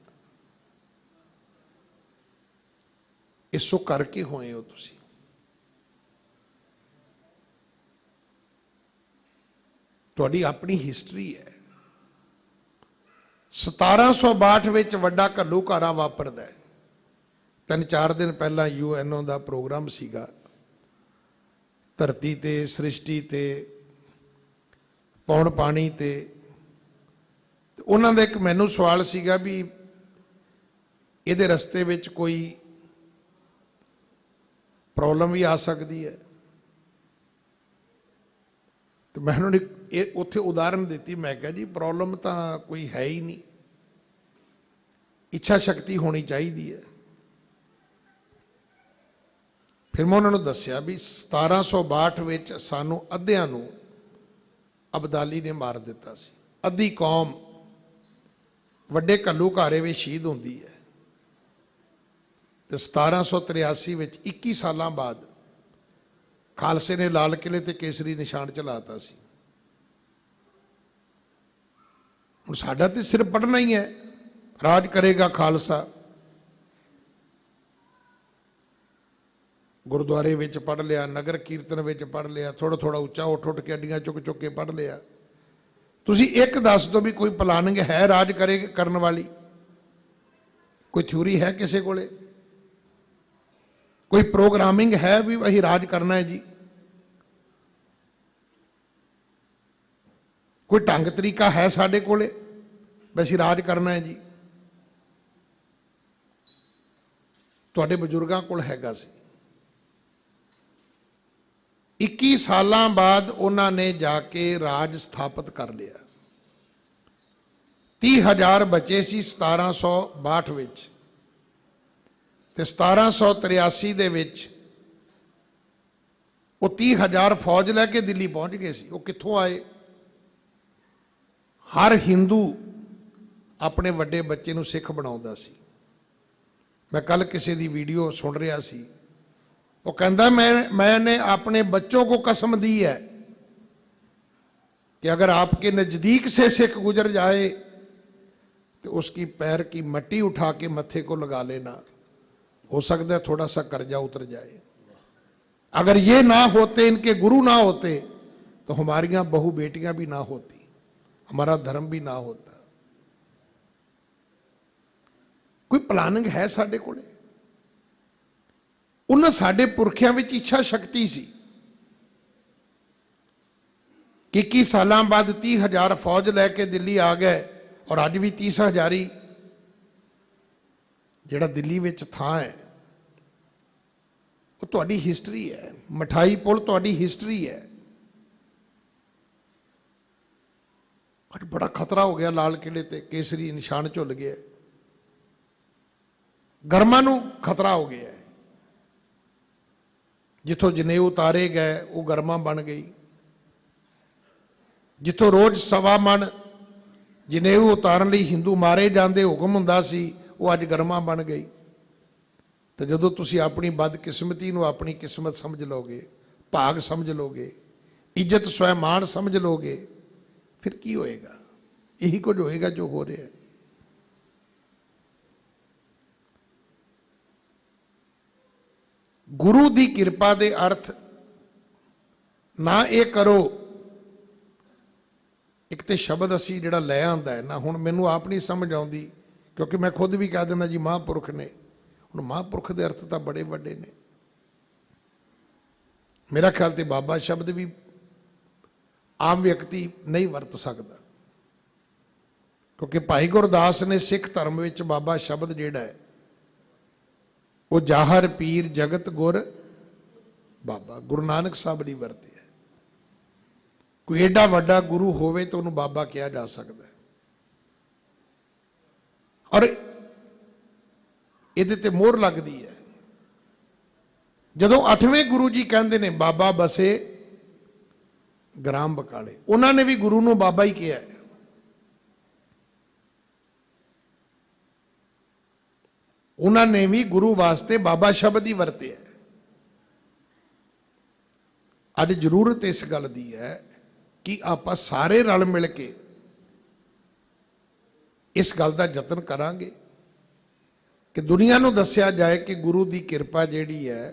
ये सुख करके होए हो तुसीं। तुहाडी अपनी हिस्टरी है। 1762 विच वड्डा घल्लूघारा वापरदा है। 3-4 दिन पहला UNO का प्रोग्राम सीगा, धरती ते सृष्टि ते पौण पानी ते उन्हां दा एक मैनू सवाल सीगा भी इहदे रस्ते विच कोई प्रॉब्लम भी आ सकती है। तो मैं उन्होंने उत्थे उदाहरण दी। मैं कहा जी प्रॉब्लम तो कोई है ही नहीं, इच्छा शक्ति होनी चाहिए है। फिर मैं उन्होंने दसिया भी 1762 विच सानू अद्धियां नू अबदाली ने मार दिता सी। अद्धी कौम वड्डे घल्लूघारे विच शहीद होंदी है। तो 1783 विच 21 साल बाद खालसे ने लाल किले ते केसरी निशान चलाता सी। हुण साडा ते सिर्फ पढ़ना ही है, राज करेगा खालसा। गुरुद्वारे विच पढ़ लिया, नगर कीर्तन विच पढ़ लिया, थोड़ा थोड़ा उच्चा उठ उठ के अड्डियां चुक चुक के पढ़ लिया। तुसी एक दस दो भी कोई प्लानिंग है राज करे करने वाली? कोई थ्योरी है किसी कोले? कोई प्रोग्रामिंग है भी वही राज करना है जी? कोई ढंग तरीका है साडे कोले वैसे राज करना है जी? तुहाडे बजुर्गां कोल हैगा सी। 21 साल बाद उन्होंने जाके राज स्थापित कर लिया। 30,000 बचे सी 1762 विच, ते 1783 दे विच वो 30,000 फौज लैके दिल्ली पहुंच गए सी। वो कित्थों आए? हर हिंदू अपने वड्डे बच्चे नूं सिख बनाउंदा सी। मैं कल किसी दी वीडियो सुन रहा सी, वो कहता मैंने अपने बच्चों को कसम दी है कि अगर आपके नज़दीक से सिख गुजर जाए तो उसकी पैर की मट्टी उठा के मत्थे को लगा लेना, हो सकता है थोड़ा सा कर्जा उतर जाए। अगर ये ना होते, इनके गुरु ना होते तो हमारियां बहु बेटियां भी ना होती, हमारा धर्म भी ना होता। कोई प्लानिंग है साडे कोले? उन्हां साडे पुरखियां विच इच्छा शक्ति सी कि 21 सालां बाद 30,000 फौज लैके दिल्ली आ गए और अज भी 30,000 ही जिहड़ा दिल्ली विच थां है वो तुहाडी हिस्टरी है। मठाई पुल तुहाडी हिस्टरी है। अज बड़ा खतरा हो गया, लाल किले ते केसरी निशान झुल गया, गरमा नूं खतरा हो गया है। जिथों जनेऊ उतारे गए वो गरमा बन गई, जिथों रोज 1.25 मन जनेऊ उतारन लई हिंदू मारे जाते हुक्म हुंदा सी, वो अज गरमा बन गई। तो जदों तुसीं अपनी बदकिस्मती नूं अपनी किस्मत समझ लोगे, भाग समझ लोगे, इज्जत स्वैमान समझ लोगे, फिर की होएगा? यही कुछ होएगा जो हो रहा है। गुरु की किरपा के अर्थ ना ये करो, एक तो शब्द असी जिहड़ा लै आंदा है ना, हुण मैनूं आप नहीं समझ आउंदी, क्योंकि मैं खुद भी कह दिंदा जी महापुरख ने। हुण महापुरख के अर्थ तो बड़े वड्डे ने। मेरा ख्याल तो बाबा शब्द भी आम व्यक्ति नहीं वरत सकता, क्योंकि भाई गुरदास ने सिख धर्म विच बाबा शब्द जिहड़ा है वो जाहर पीर जगत गुर बाबा गुरु नानक साहब नहीं वरते। कोई एडा वड्डा गुरु होवे तो उन्होंने बाबा कहा जा सकता है। और ये मोहर लगती है जदों 8वें गुरु जी कहते ने बाबा बसे ग्राम बकाले, उन्होंने भी गुरु नूं बाबा ही कहा है। उन्होंने भी गुरु वास्ते बाबा शब्द ही वरते है। अज जरूरत इस गल की है कि आप सारे रल मिल के इस गल का यतन करांगे कि दुनिया नूं दस्या जाए कि गुरु की किरपा जिहड़ी है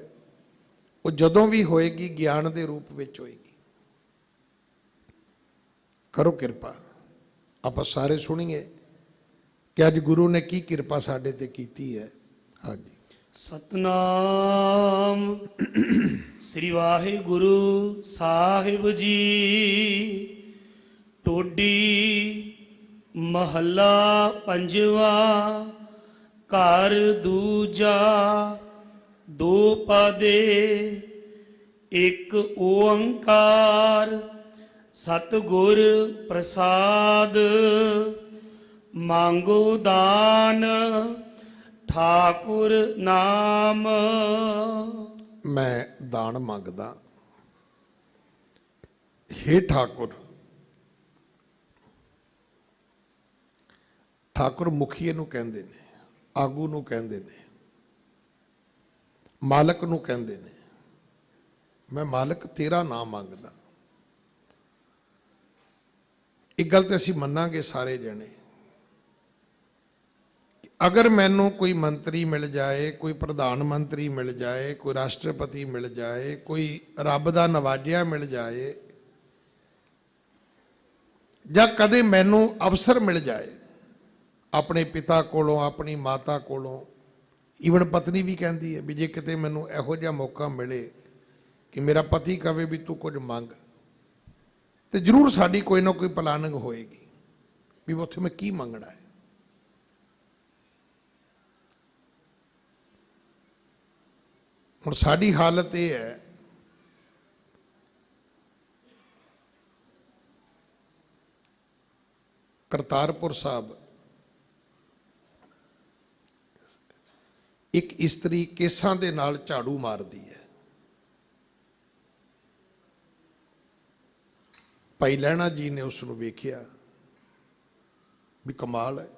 वो जदों भी होएगी ज्ञान के रूप में होएगी। करो किरपा। आप सारे सुनिए कि अज गुरु ने की किरपा साडे ते कीती है। हाँ जी। सतनाम श्री वाहिगुरु साहिब जी। टोडी महला पंजवा। घर दूजा। दो पदे एक ओंकार। सतगुर प्रसाद मांगो दान ठाकुर नाम। मैं दान मंगदा। हे ठाकुर, ठाकुर मुखीए नूं कहंदे ने, आगू नूं कहंदे ने, मालक नूं कहंदे ने। मैं मालक तेरा नाम मंगदा। एक गल तो असीं मन्नांगे सारे जने, अगर मैनू कोई मंत्री मिल जाए, कोई प्रधानमंत्री मिल जाए, कोई राष्ट्रपति मिल जाए, कोई रब दा नवाजिया मिल जाए, जां कदे मैनू अवसर मिल जाए अपने पिता कोलों, अपनी माता कोलों, ईवन पत्नी भी कहती है भी जे किते मैनू इहो जिहा मौका मिले कि मेरा पति कहे भी तू कुछ मंग, तो जरूर साडी कोई ना कोई प्लानिंग होएगी भी उत्थे मैं की मंगना है। हुण साडी हालत यह है करतारपुर साहब एक इस्त्री केसां दे नाल झाड़ू मारदी है। भाई लहणा जी ने उसनूं वेखिया भी कमाल है,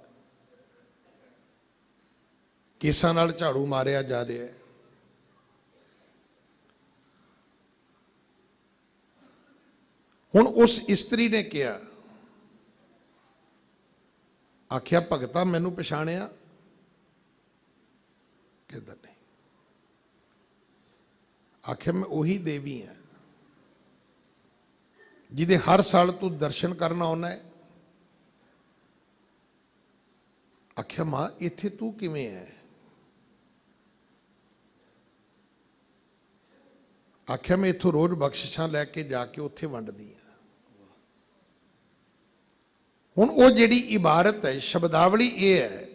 केसां नाल झाड़ू मारिया जा रहा है। हुण उस इस्त्री ने कहा, आख्या भगता मैनू पछाणिया? कहता नहीं। आख्या मैं उही देवी हाँ ਜਿਹਦੇ ਹਰ ਸਾਲ ਤੂੰ ਦਰਸ਼ਨ ਕਰਨ ਆਉਣਾ ਹੈ। ਆਖਿਆ ਮਾਂ ਇੱਥੇ ਤੂੰ ਕਿਵੇਂ ਹੈ? ਆਖਿਆ ਮੈਂ ਇੱਥੋਂ ਰੋਜ਼ ਬਖਸ਼ਿਸ਼ਾਂ ਲੈ ਕੇ ਜਾ ਕੇ ਉੱਥੇ ਵੰਡਦੀ ਹਾਂ। ਹੁਣ ਉਹ ਜਿਹੜੀ ਇਬਾਰਤ ਹੈ, ਸ਼ਬਦਾਵਲੀ ਇਹ ਹੈ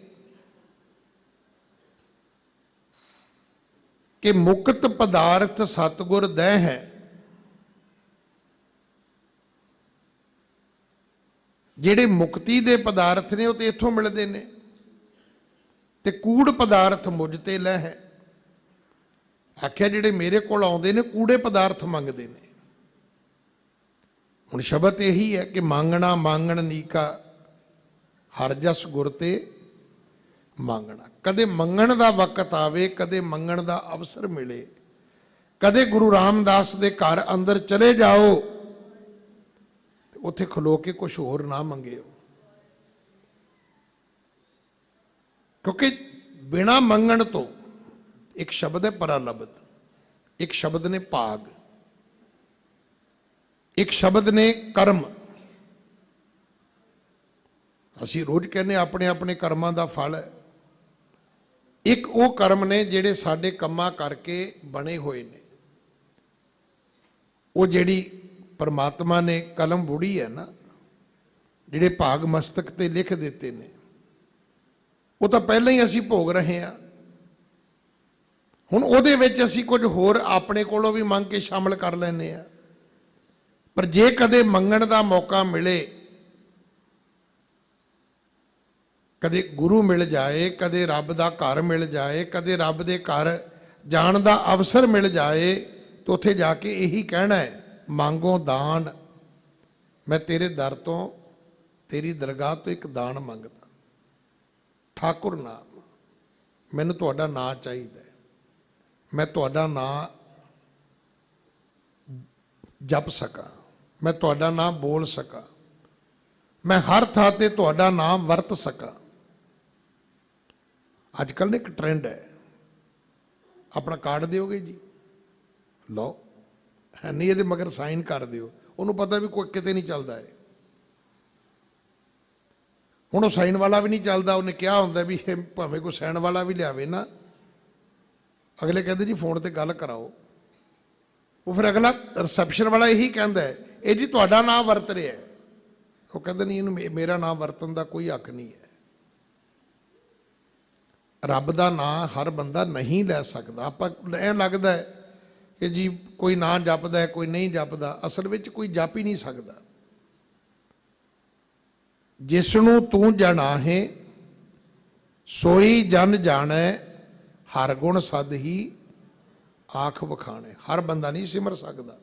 ਕਿ ਮੁਕਤ ਪਦਾਰਥ ਸਤਿਗੁਰ ਦਹਿ ਹੈ। ਜਿਹੜੇ ਮੁਕਤੀ ਦੇ ਪਦਾਰਥ ਨੇ ਉਹ ਤੇ ਇੱਥੋਂ ਮਿਲਦੇ ਨੇ, ਤੇ ਕੂੜ ਪਦਾਰਥ ਮੁਝ ਤੇ ਲੈ ਹੈ। ਆਖਿਆ ਜਿਹੜੇ ਮੇਰੇ ਕੋਲ ਆਉਂਦੇ ਨੇ ਕੂੜੇ ਪਦਾਰਥ ਮੰਗਦੇ ਨੇ। ਹੁਣ ਸ਼ਬਦ ਇਹੀ ਹੈ ਕਿ ਮੰਗਣਾ ਮੰਗਣ ਨੀਕਾ ਹਰ ਜਸ ਗੁਰ ਤੇ ਮੰਗਣਾ। ਕਦੇ ਮੰਗਣ ਦਾ ਵਕਤ ਆਵੇ, ਕਦੇ ਮੰਗਣ ਦਾ ਅਵਸਰ ਮਿਲੇ, ਕਦੇ ਗੁਰੂ ਰਾਮਦਾਸ ਦੇ ਘਰ ਅੰਦਰ ਚਲੇ ਜਾਓ, ਉੱਥੇ ਖਲੋ ਕੇ ਕੁਝ ਹੋਰ ਨਾ ਮੰਗਿਓ। ਕਿਉਂਕਿ ਬਿਨਾ ਮੰਗਣ ਤੋਂ, ਇੱਕ ਸ਼ਬਦ ਹੈ ਪਰਾਲਬਧ, ਇੱਕ ਸ਼ਬਦ ਨੇ ਭਾਗ, ਇੱਕ ਸ਼ਬਦ ਨੇ ਕਰਮ। ਅਸੀਂ ਰੋਜ਼ ਕਹਿੰਦੇ ਆਪਣੇ ਆਪਣੇ ਕਰਮਾਂ ਦਾ ਫਲ ਹੈ। ਇੱਕ ਉਹ ਕਰਮ ਨੇ ਜਿਹੜੇ ਸਾਡੇ ਕੰਮਾਂ ਕਰਕੇ ਬਣੇ ਹੋਏ ਨੇ। ਉਹ ਜਿਹੜੀ ਪਰਮਾਤਮਾ ਨੇ ਕਲਮ ਬੁੜੀ ਹੈ ਨਾ, ਜਿਹੜੇ ਭਾਗ ਮਸਤਕ ਤੇ ਲਿਖ ਦਿੱਤੇ ਨੇ, ਉਹ ਤਾਂ ਪਹਿਲਾਂ ਹੀ ਅਸੀਂ ਭੋਗ ਰਹੇ ਹਾਂ। ਹੁਣ ਉਹਦੇ ਵਿੱਚ ਅਸੀਂ ਕੁਝ ਹੋਰ ਆਪਣੇ ਕੋਲੋਂ ਵੀ ਮੰਗ ਕੇ ਸ਼ਾਮਲ ਕਰ ਲੈਂਦੇ ਹਾਂ। ਪਰ ਜੇ ਕਦੇ ਮੰਗਣ ਦਾ ਮੌਕਾ ਮਿਲੇ, ਕਦੇ ਗੁਰੂ ਮਿਲ ਜਾਏ, ਕਦੇ ਰੱਬ ਦਾ ਘਰ ਮਿਲ ਜਾਏ, ਕਦੇ ਰੱਬ ਦੇ ਘਰ ਜਾਣ ਦਾ ਅਵਸਰ ਮਿਲ ਜਾਏ, ਤਾਂ ਉੱਥੇ ਜਾ ਕੇ ਇਹੀ ਕਹਿਣਾ ਹੈ, ਮੰਗੋ ਦਾਨ। ਮੈਂ ਤੇਰੇ ਦਰ ਤੋਂ, ਤੇਰੀ ਦਰਗਾਹ ਤੋਂ ਇੱਕ ਦਾਨ ਮੰਗਦਾ। ਠਾਕੁਰ ਨਾਮ, ਮੈਨੂੰ ਤੁਹਾਡਾ ਨਾਂ ਚਾਹੀਦਾ ਹੈ। ਮੈਂ ਤੁਹਾਡਾ ਨਾਂ ਜਪ ਸਕਾਂ, ਮੈਂ ਤੁਹਾਡਾ ਨਾਮ ਬੋਲ ਸਕਾਂ, ਮੈਂ ਹਰ ਥਾਂ ਤੇ ਤੁਹਾਡਾ ਨਾਮ ਵਰਤ ਸਕਾਂ। ਅੱਜ ਕੱਲ੍ਹ ਨਾ ਇੱਕ ਟ੍ਰੈਂਡ ਹੈ, ਆਪਣਾ ਕਾਰਡ ਦਿਓਗੇ ਜੀ, ਲਓ, ਹੈ ਨਹੀਂ ਇਹਦੇ ਮਗਰ ਸਾਈਨ ਕਰ ਦਿਓ। ਉਹਨੂੰ ਪਤਾ ਵੀ ਕੋਈ ਕਿਤੇ ਨਹੀਂ ਚੱਲਦਾ ਹੈ। ਹੁਣ ਉਹ ਸਾਈਨ ਵਾਲਾ ਵੀ ਨਹੀਂ ਚੱਲਦਾ। ਉਹਨੇ ਕਿਹਾ ਹੁੰਦਾ ਵੀ ਇਹ ਭਾਵੇਂ ਕੋਈ ਸਾਈਨ ਵਾਲਾ ਵੀ ਲਿਆਵੇ ਨਾ, ਅਗਲੇ ਕਹਿੰਦੇ ਜੀ ਫੋਨ ਤੇ ਗੱਲ ਕਰਾਓ। ਉਹ ਫਿਰ ਅਗਲਾ ਰਿਸੈਪਸ਼ਨ ਵਾਲਾ ਇਹੀ ਕਹਿੰਦਾ ਹੈ, ਇਹ ਜੀ ਤੁਹਾਡਾ ਨਾਮ ਵਰਤ ਰਿਹਾ ਹੈ। ਉਹ ਕਹਿੰਦੇ ਨਹੀਂ, ਇਹਨੂੰ ਮੇਰਾ ਨਾਮ ਵਰਤਣ ਦਾ ਕੋਈ ਹੱਕ ਨਹੀਂ ਹੈ। ਰੱਬ ਦਾ ਨਾਂ ਹਰ ਬੰਦਾ ਨਹੀਂ ਲੈ ਸਕਦਾ। ਆਪਾਂ ਐਂ ਲੱਗਦਾ ਹੈ ਕਿ ਜੀ ਕੋਈ ਨਾਂ ਜਪਦਾ ਹੈ, ਕੋਈ ਨਹੀਂ ਜਪਦਾ। ਅਸਲ ਵਿੱਚ ਕੋਈ ਜਪ ਹੀ ਨਹੀਂ ਸਕਦਾ। ਜਿਸ ਨੂੰ ਤੂੰ ਜਾਣਾਹੇ ਸੋਈ ਜਨ ਜਾਣੈ, ਹਰ ਗੁਣ ਸਦ ਹੀ ਆਖ ਵਖਾਣੇ। ਹਰ ਬੰਦਾ ਨਹੀਂ ਸਿਮਰ ਸਕਦਾ।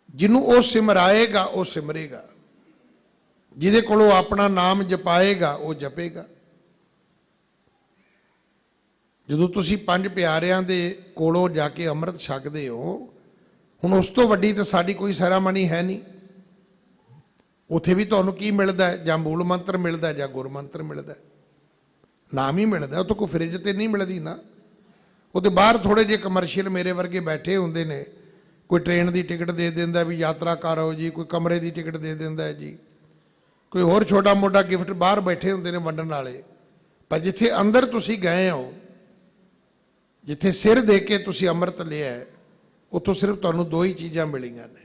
ਜਿਹਨੂੰ ਉਹ ਸਿਮਰਾਏਗਾ ਉਹ ਸਿਮਰੇਗਾ, ਜਿਹਦੇ ਕੋਲੋਂ ਆਪਣਾ ਨਾਮ ਜਪਾਏਗਾ ਉਹ ਜਪੇਗਾ। ਜਦੋਂ ਤੁਸੀਂ ਪੰਜ ਪਿਆਰਿਆਂ ਦੇ ਕੋਲੋਂ ਜਾ ਕੇ ਅੰਮ੍ਰਿਤ ਛਕਦੇ ਹੋ, ਹੁਣ ਉਸ ਤੋਂ ਵੱਡੀ ਤਾਂ ਸਾਡੀ ਕੋਈ ਸੈਰਾਮਨੀ ਹੈ ਨਹੀਂ। ਉੱਥੇ ਵੀ ਤੁਹਾਨੂੰ ਕੀ ਮਿਲਦਾ ਹੈ? ਜਾਂ ਮੂਲ ਮੰਤਰ ਮਿਲਦਾ ਜਾਂ ਗੁਰ ਮੰਤਰ ਮਿਲਦਾ, ਨਾਮ ਹੀ ਮਿਲਦਾ। ਉਹ ਤਾਂ ਕੋਈ ਫਰਿੱਜ ਤੇ ਨਹੀਂ ਮਿਲਦੀ ਨਾ। ਉਹਦੇ ਬਾਹਰ ਥੋੜੇ ਜਿਹੇ ਕਮਰਸ਼ੀਅਲ ਮੇਰੇ ਵਰਗੇ ਬੈਠੇ ਹੁੰਦੇ ਨੇ। ਕੋਈ ਟ੍ਰੇਨ ਦੀ ਟਿਕਟ ਦੇ ਦਿੰਦਾ ਵੀ ਯਾਤਰਾ ਕਰ ਆਓ ਜੀ, ਕੋਈ ਕਮਰੇ ਦੀ ਟਿਕਟ ਦੇ ਦਿੰਦਾ ਹੈ ਜੀ, ਕੋਈ ਹੋਰ ਛੋਟਾ ਮੋਟਾ ਗਿਫਟ ਬਾਹਰ ਬੈਠੇ ਹੁੰਦੇ ਨੇ ਵੰਡਣ ਵਾਲੇ। ਪਰ ਜਿੱਥੇ ਅੰਦਰ ਤੁਸੀਂ ਗਏ ਹੋ, ਜਿੱਥੇ ਸਿਰ ਦੇ ਕੇ ਤੁਸੀਂ ਅੰਮ੍ਰਿਤ ਲਿਆ, ਉੱਥੋਂ ਸਿਰਫ ਤੁਹਾਨੂੰ ਦੋ ਹੀ ਚੀਜ਼ਾਂ ਮਿਲੀਆਂ ਨੇ,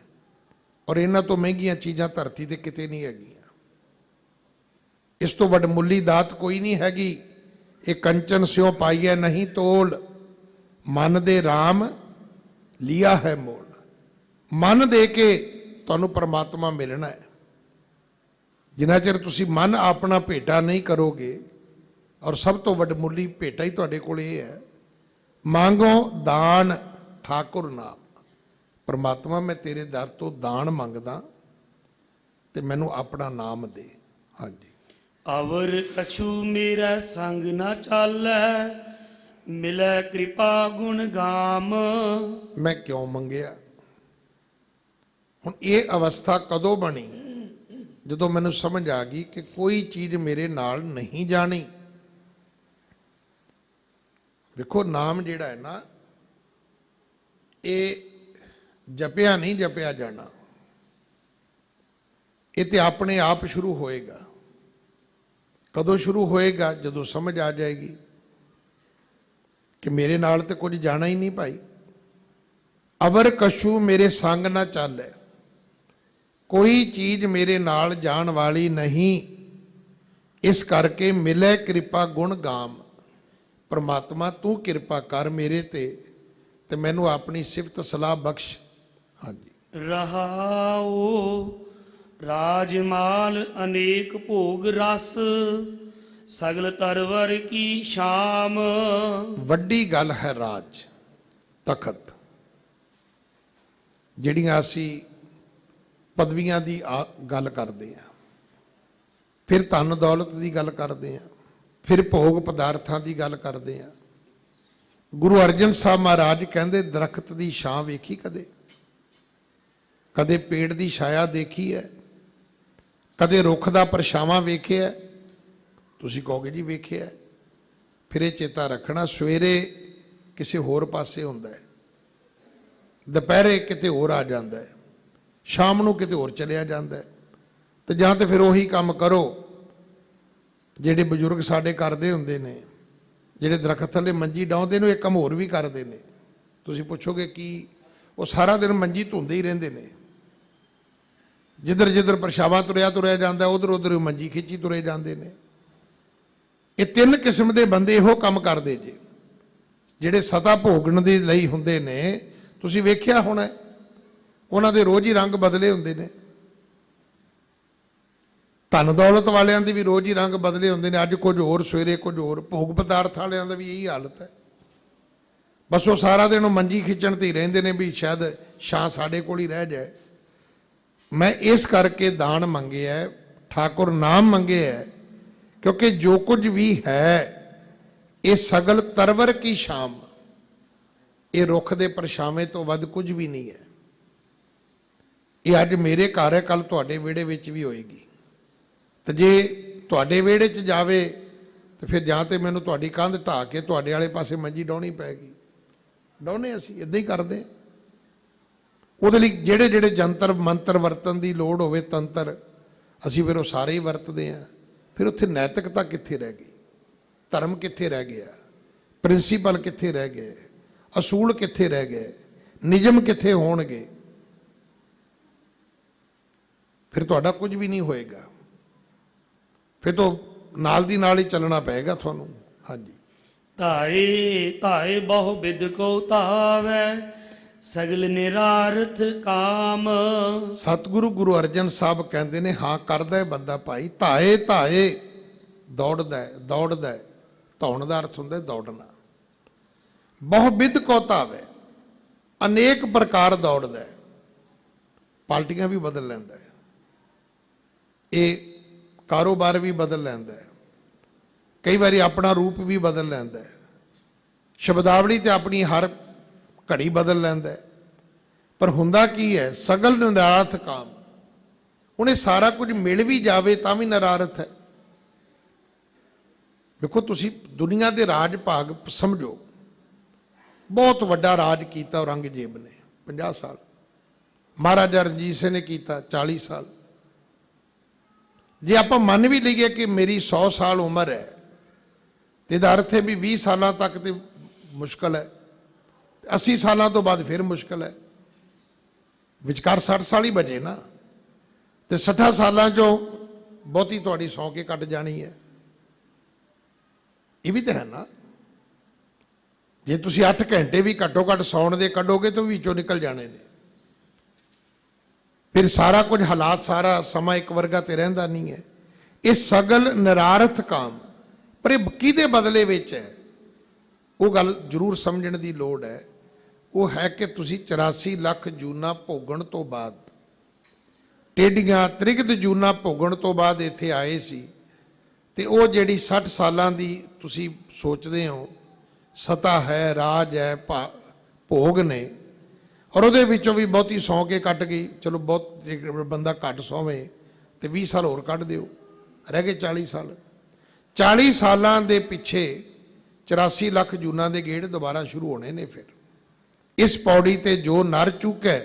ਔਰ ਇਹਨਾਂ ਤੋਂ ਮਹਿੰਗੀਆਂ ਚੀਜ਼ਾਂ ਧਰਤੀ ਤੇ ਕਿਤੇ ਨਹੀਂ ਹੈਗੀਆਂ। ਇਸ ਤੋਂ ਵੱਡ ਮੁੱਲੀ ਦਾਤ ਕੋਈ ਨਹੀਂ ਹੈਗੀ। ਇਹ ਕੰਚਨ ਸਿਓ ਪਾਈਐ ਨਹੀਂ ਤੋਲ, ਮਨ ਦੇ ਰਾਮ ਲਿਆ ਹੈ ਮੋਲ। ਮਨ ਦੇ ਕੇ ਤੁਹਾਨੂੰ ਪਰਮਾਤਮਾ ਮਿਲਣਾ ਹੈ। ਜਿੰਨਾ ਚਿਰ ਤੁਸੀਂ ਮਨ ਆਪਣਾ ਭੇਟਾ ਨਹੀਂ ਕਰੋਗੇ, ਔਰ ਸਭ ਤੋਂ ਵੱਡ ਮੁੱਲੀ ਭੇਟਾ ਹੀ ਤੁਹਾਡੇ ਕੋਲ ਇਹ ਹੈ, ਮੰਗੋ ਦਾਨ ਠਾਕੁਰ ਨਾਮ। ਪਰਮਾਤਮਾ ਮੈਂ ਤੇਰੇ ਦਰ ਤੋਂ ਦਾਨ ਮੰਗਦਾ ਤੇ ਮੈਨੂੰ ਆਪਣਾ ਨਾਮ ਦੇ। ਹਾਂਜੀ। ਅਵਰ ਕਛੂ ਮੇਰਾ ਸੰਗ ਨਾ ਚਾਲੈ, ਮਿਲੈ ਕਿਰਪਾ ਗੁਣ ਗਾਮ। ਮੈਂ ਕਿਉਂ ਮੰਗਿਆ? ਹੁਣ ਇਹ ਅਵਸਥਾ ਕਦੋਂ ਬਣੀ? ਜਦੋਂ ਮੈਨੂੰ ਸਮਝ ਆ ਗਈ ਕਿ ਕੋਈ ਚੀਜ਼ ਮੇਰੇ ਨਾਲ ਨਹੀਂ ਜਾਣੀ। ਵੇਖੋ, ਨਾਮ ਜਿਹੜਾ ਹੈ ਨਾ, ਇਹ ਜਪਿਆ ਨਹੀਂ ਜਪਿਆ ਜਾਣਾ, ਇਹ ਤੇ ਆਪਣੇ ਆਪ ਸ਼ੁਰੂ ਹੋਏਗਾ। ਕਦੋਂ ਸ਼ੁਰੂ ਹੋਏਗਾ? ਜਦੋਂ ਸਮਝ ਆ ਜਾਏਗੀ ਕਿ ਮੇਰੇ ਨਾਲ ਤੇ ਕੁਝ ਜਾਣਾ ਹੀ ਨਹੀਂ ਭਾਈ। ਅਵਰ ਕਛੂ ਮੇਰੇ ਸੰਗ ਨਾ ਚੱਲੇ, ਕੋਈ ਚੀਜ਼ ਮੇਰੇ ਨਾਲ ਜਾਣ ਵਾਲੀ ਨਹੀਂ। ਇਸ ਕਰਕੇ ਮਿਲੇ ਕਿਰਪਾ ਗੁਣ ਗਾਮ, ਪ੍ਰਮਾਤਮਾ ਤੂੰ ਕਿਰਪਾ ਕਰ ਮੇਰੇ ਤੇ ਮੈਨੂੰ ਆਪਣੀ ਸਿਫਤ ਸਲਾਹ ਬਖਸ਼। ਹਾਂਜੀ। ਰਹਾਉ ਰਾਜਮਾਲ ਅਨੇਕ ਭੋਗ ਰਸ, ਸਗਲ ਤਰਵਰ ਕੀ ਸ਼ਾਮ। ਵੱਡੀ ਗੱਲ ਹੈ ਰਾਜ, ਤਖਤ, ਜਿਹੜੀਆਂ ਅਸੀਂ ਪਦਵੀਆਂ ਦੀ ਗੱਲ ਕਰਦੇ ਹਾਂ, ਫਿਰ ਧਨ ਦੌਲਤ ਦੀ ਗੱਲ ਕਰਦੇ ਹਾਂ, ਫਿਰ ਭੋਗ ਪਦਾਰਥਾਂ ਦੀ ਗੱਲ ਕਰਦੇ ਹਾਂ। ਗੁਰੂ ਅਰਜਨ ਸਾਹਿਬ ਮਹਾਰਾਜ ਕਹਿੰਦੇ ਦਰਖਤ ਦੀ ਛਾਂ ਵੇਖੀ ਕਦੇ? ਕਦੇ ਪੇੜ ਦੀ ਛਾਇਆ ਦੇਖੀ ਹੈ? ਕਦੇ ਰੁੱਖ ਦਾ ਪਰਛਾਵਾਂ ਵੇਖਿਆ? ਤੁਸੀਂ ਕਹੋਗੇ ਜੀ ਵੇਖਿਆ। ਫਿਰ ਇਹ ਚੇਤਾ ਰੱਖਣਾ, ਸਵੇਰੇ ਕਿਸੇ ਹੋਰ ਪਾਸੇ ਹੁੰਦਾ ਹੈ, ਦੁਪਹਿਰੇ ਕਿਤੇ ਹੋਰ ਆ ਜਾਂਦਾ ਹੈ, ਸ਼ਾਮ ਨੂੰ ਕਿਤੇ ਹੋਰ ਚਲਿਆ ਜਾਂਦਾ ਹੈ। ਤੇ ਜਾਂ ਤੇ ਫਿਰ ਉਹੀ ਕੰਮ ਕਰੋ ਜਿਹੜੇ ਬਜ਼ੁਰਗ ਸਾਡੇ ਕਰਦੇ ਹੁੰਦੇ ਨੇ, ਜਿਹੜੇ ਦਰਖਤ ਥੱਲੇ ਮੰਜੀ ਡਾਉਂਦੇ ਨੇ, ਇਹ ਕੰਮ ਹੋਰ ਵੀ ਕਰਦੇ ਨੇ। ਤੁਸੀਂ ਪੁੱਛੋਗੇ ਕੀ? ਉਹ ਸਾਰਾ ਦਿਨ ਮੰਜੀ ਧੁੰਦੇ ਹੀ ਰਹਿੰਦੇ ਨੇ, ਜਿੱਧਰ ਜਿੱਧਰ ਪਰਛਾਵਾਂ ਤੁਰਿਆ ਜਾਂਦਾ, ਉਧਰ ਉਧਰ ਮੰਜੀ ਖਿੱਚੀ ਤੁਰੇ ਜਾਂਦੇ ਨੇ। ਇਹ ਤਿੰਨ ਕਿਸਮ ਦੇ ਬੰਦੇ ਇਹੋ ਕੰਮ ਕਰਦੇ ਜੇ, ਜਿਹੜੇ ਸਤਾ ਭੋਗਣ ਦੇ ਲਈ ਹੁੰਦੇ ਨੇ। ਤੁਸੀਂ ਵੇਖਿਆ ਹੋਣਾ, ਉਹਨਾਂ ਦੇ ਰੋਜ਼ ਹੀ ਰੰਗ ਬਦਲੇ ਹੁੰਦੇ ਨੇ। ਧਨ ਦੌਲਤ ਵਾਲਿਆਂ ਦੇ ਵੀ ਰੋਜ਼ ਹੀ ਰੰਗ ਬਦਲੇ ਹੁੰਦੇ ਨੇ, ਅੱਜ ਕੁਝ ਹੋਰ, ਸਵੇਰੇ ਕੁਝ ਹੋਰ। ਭੋਗ ਪਦਾਰਥ ਵਾਲਿਆਂ ਦਾ ਵੀ ਇਹੀ ਹਾਲਤ ਹੈ। ਬਸ ਉਹ ਸਾਰਾ ਦਿਨ ਉਹ ਮੰਜੀ ਖਿੱਚਣ ਤੇ ਹੀ ਰਹਿੰਦੇ ਨੇ ਵੀ ਸ਼ਾਇਦ ਛਾਂ ਸਾਡੇ ਕੋਲ ਹੀ ਰਹਿ ਜਾਏ। ਮੈਂ ਇਸ ਕਰਕੇ ਦਾਨ ਮੰਗਿਆ, ਠਾਕੁਰ ਨਾਮ ਮੰਗਿਆ, ਕਿਉਂਕਿ ਜੋ ਕੁਝ ਵੀ ਹੈ ਇਹ ਸਗਲ ਤਰਵਰ ਕੀ ਸ਼ਾਮ, ਇਹ ਰੁੱਖ ਦੇ ਪਰਛਾਵੇਂ ਤੋਂ ਵੱਧ ਕੁਝ ਵੀ ਨਹੀਂ ਹੈ। ਇਹ ਅੱਜ ਮੇਰੇ ਘਰ ਹੈ, ਕੱਲ ਤੁਹਾਡੇ ਵਿਹੜੇ ਵਿੱਚ ਵੀ ਹੋਏਗੀ। ਤੇ ਜੇ ਤੁਹਾਡੇ ਵਿਹੜੇ 'ਚ ਜਾਵੇ ਤੇ ਫਿਰ ਜਾਂ ਤੇ ਮੈਨੂੰ ਤੁਹਾਡੀ ਕੰਧ ਢਾਹ ਕੇ ਤੁਹਾਡੇ ਵਾਲੇ ਪਾਸੇ ਮੰਜੀ ਡਾਉਣੀ ਪੈਗੀ। ਡਾਉਣੇ ਅਸੀਂ ਇੱਦਾਂ ਹੀ ਕਰਦੇ। ਉਹਦੇ ਲਈ ਜਿਹੜੇ ਜਿਹੜੇ ਜੰਤਰ ਮੰਤਰ ਵਰਤਣ ਦੀ ਲੋੜ ਹੋਵੇ, ਤੰਤਰ, ਅਸੀਂ ਫਿਰ ਉਹ ਸਾਰੇ ਹੀ ਵਰਤਦੇ ਹਾਂ। ਫਿਰ ਉੱਥੇ ਨੈਤਿਕਤਾ ਕਿੱਥੇ ਰਹਿ ਗਈ? ਧਰਮ ਕਿੱਥੇ ਰਹਿ ਗਿਆ? ਪ੍ਰਿੰਸੀਪਲ ਕਿੱਥੇ ਰਹਿ ਗਏ? ਅਸੂਲ ਕਿੱਥੇ ਰਹਿ ਗਏ? ਨਿਯਮ ਕਿੱਥੇ ਹੋਣਗੇ? ਫਿਰ ਤੁਹਾਡਾ ਕੁਝ ਵੀ ਨਹੀਂ ਹੋਏਗਾ। ਫਿਰ ਤੋਂ ਨਾਲ ਦੀ ਨਾਲ ਹੀ ਚੱਲਣਾ ਪਏਗਾ ਤੁਹਾਨੂੰ। ਹਾਂਜੀ। ਧਾਏ ਧਾਏ ਬਹੁ ਬਿਦ ਕੋ ਧਾਵੈ, ਸਗਲ ਨਿਰਾਰਥ ਕਾਮ। ਸਤਿਗੁਰੂ ਗੁਰੂ ਅਰਜਨ ਸਾਹਿਬ ਕਹਿੰਦੇ ਨੇ, ਹਾਂ ਕਰਦਾ ਹੈ ਬੰਦਾ ਭਾਈ। ਧਾਏ ਧਾਏ, ਦੌੜਦਾ ਦੌੜਦਾ। ਧੌਣ ਦਾ ਅਰਥ ਹੁੰਦਾ ਦੌੜਨਾ। ਬਹੁ ਬਿਦ ਕੋ ਧਾਵੈ, ਅਨੇਕ ਪ੍ਰਕਾਰ ਦੌੜਦਾ। ਪਾਰਟੀਆਂ ਵੀ ਬਦਲ ਲੈਂਦਾ ਹੈ, ਇਹ ਕਾਰੋਬਾਰ ਵੀ ਬਦਲ ਲੈਂਦਾ ਹੈ, ਕਈ ਵਾਰੀ ਆਪਣਾ ਰੂਪ ਵੀ ਬਦਲ ਲੈਂਦਾ ਹੈ, ਸ਼ਬਦਾਵਲੀ ਤੇ ਆਪਣੀ ਹਰ ਘੜੀ ਬਦਲ ਲੈਂਦਾ ਹੈ। ਪਰ ਹੁੰਦਾ ਕੀ ਹੈ? ਸਗਲ ਨਿਰਾਰਥ ਕਾਮ। ਉਹਨੇ ਸਾਰਾ ਕੁਝ ਮਿਲ ਵੀ ਜਾਵੇ ਤਾਂ ਵੀ ਨਿਰਾਰਥ ਹੈ। ਦੇਖੋ, ਤੁਸੀਂ ਦੁਨੀਆ ਦੇ ਰਾਜ ਭਾਗ ਸਮਝੋ। ਬਹੁਤ ਵੱਡਾ ਰਾਜ ਕੀਤਾ ਔਰੰਗਜ਼ੇਬ ਨੇ 50 ਸਾਲ, ਮਹਾਰਾਜਾ ਰਣਜੀਤ ਸਿੰਘ ਨੇ ਕੀਤਾ 40 ਸਾਲ। ਜੇ ਆਪਾਂ ਮੰਨ ਵੀ ਲਈਏ ਕਿ ਮੇਰੀ 100 ਸਾਲ ਉਮਰ ਹੈ, ਤੇ ਇਹਦਾ ਅਰਥ ਹੈ ਵੀ 20 ਸਾਲਾਂ ਤੱਕ ਤੇ ਮੁਸ਼ਕਲ ਹੈ, 80 ਸਾਲਾਂ ਤੋਂ ਬਾਅਦ ਫਿਰ ਮੁਸ਼ਕਲ ਹੈ, ਵਿਚਕਾਰ 60 ਸਾਲ ਹੀ ਬਚੇ ਨਾ। ਤੇ 60 ਸਾਲਾਂ 'ਚੋਂ ਬਹੁਤੀ ਤੁਹਾਡੀ ਸੌਂ ਕੇ ਕੱਟ ਜਾਣੀ ਹੈ। ਇਹ ਵੀ ਤਾਂ ਹੈ ਨਾ। ਜੇ ਤੁਸੀਂ 8 ਘੰਟੇ ਵੀ ਘੱਟੋ ਘੱਟ ਸੌਣ ਦੇ ਕੱਢੋਗੇ ਤਾਂ ਵਿੱਚੋਂ ਨਿਕਲ ਜਾਣੇ ਨੇ। ਫਿਰ ਸਾਰਾ ਕੁਝ ਹਾਲਾਤ, ਸਾਰਾ ਸਮਾਂ ਇੱਕ ਵਰਗਾ ਤੇ ਰਹਿੰਦਾ ਨਹੀਂ ਹੈ। ਇਹ ਸਗਲ ਨਿਰਾਰਥ ਕਾਮ। ਪਰ ਇਹ ਕਿਹਦੇ ਬਦਲੇ ਵਿੱਚ ਹੈ? ਉਹ ਗੱਲ ਜ਼ਰੂਰ ਸਮਝਣ ਦੀ ਲੋੜ ਹੈ। ਉਹ ਹੈ ਕਿ ਤੁਸੀਂ 84 ਲੱਖ ਜੂਨਾਂ ਭੋਗਣ ਤੋਂ ਬਾਅਦ, ਟੇਡੀਆਂ ਤ੍ਰਿਗਦ ਜੂਨਾਂ ਭੋਗਣ ਤੋਂ ਬਾਅਦ ਇੱਥੇ ਆਏ ਸੀ। ਤੇ ਉਹ ਜਿਹੜੀ 60 ਸਾਲਾਂ ਦੀ ਤੁਸੀਂ ਸੋਚਦੇ ਹੋ ਸਤਾ ਹੈ, ਰਾਜ ਹੈ, ਭੋਗ ਨੇ, ਔਰ ਉਹਦੇ ਵਿੱਚੋਂ ਵੀ ਬਹੁਤੀ ਸੌਂ ਕੇ ਕੱਟ ਗਈ। ਚਲੋ ਬਹੁਤ ਬੰਦਾ ਘੱਟ ਸੌਵੇਂ ਤੇ 20 ਸਾਲ ਹੋਰ ਕੱਢ ਦਿਓ, ਰਹਿ ਗਏ 40 ਸਾਲ। 40 ਸਾਲਾਂ ਦੇ ਪਿੱਛੇ 84 ਲੱਖ ਜੂਨਾਂ ਦੇ ਗੇੜ ਦੁਬਾਰਾ ਸ਼ੁਰੂ ਹੋਣੇ ਨੇ। ਫਿਰ ਇਸ ਪੌੜੀ ਤੇ ਜੋ ਨਰ ਚੁੱਕੈ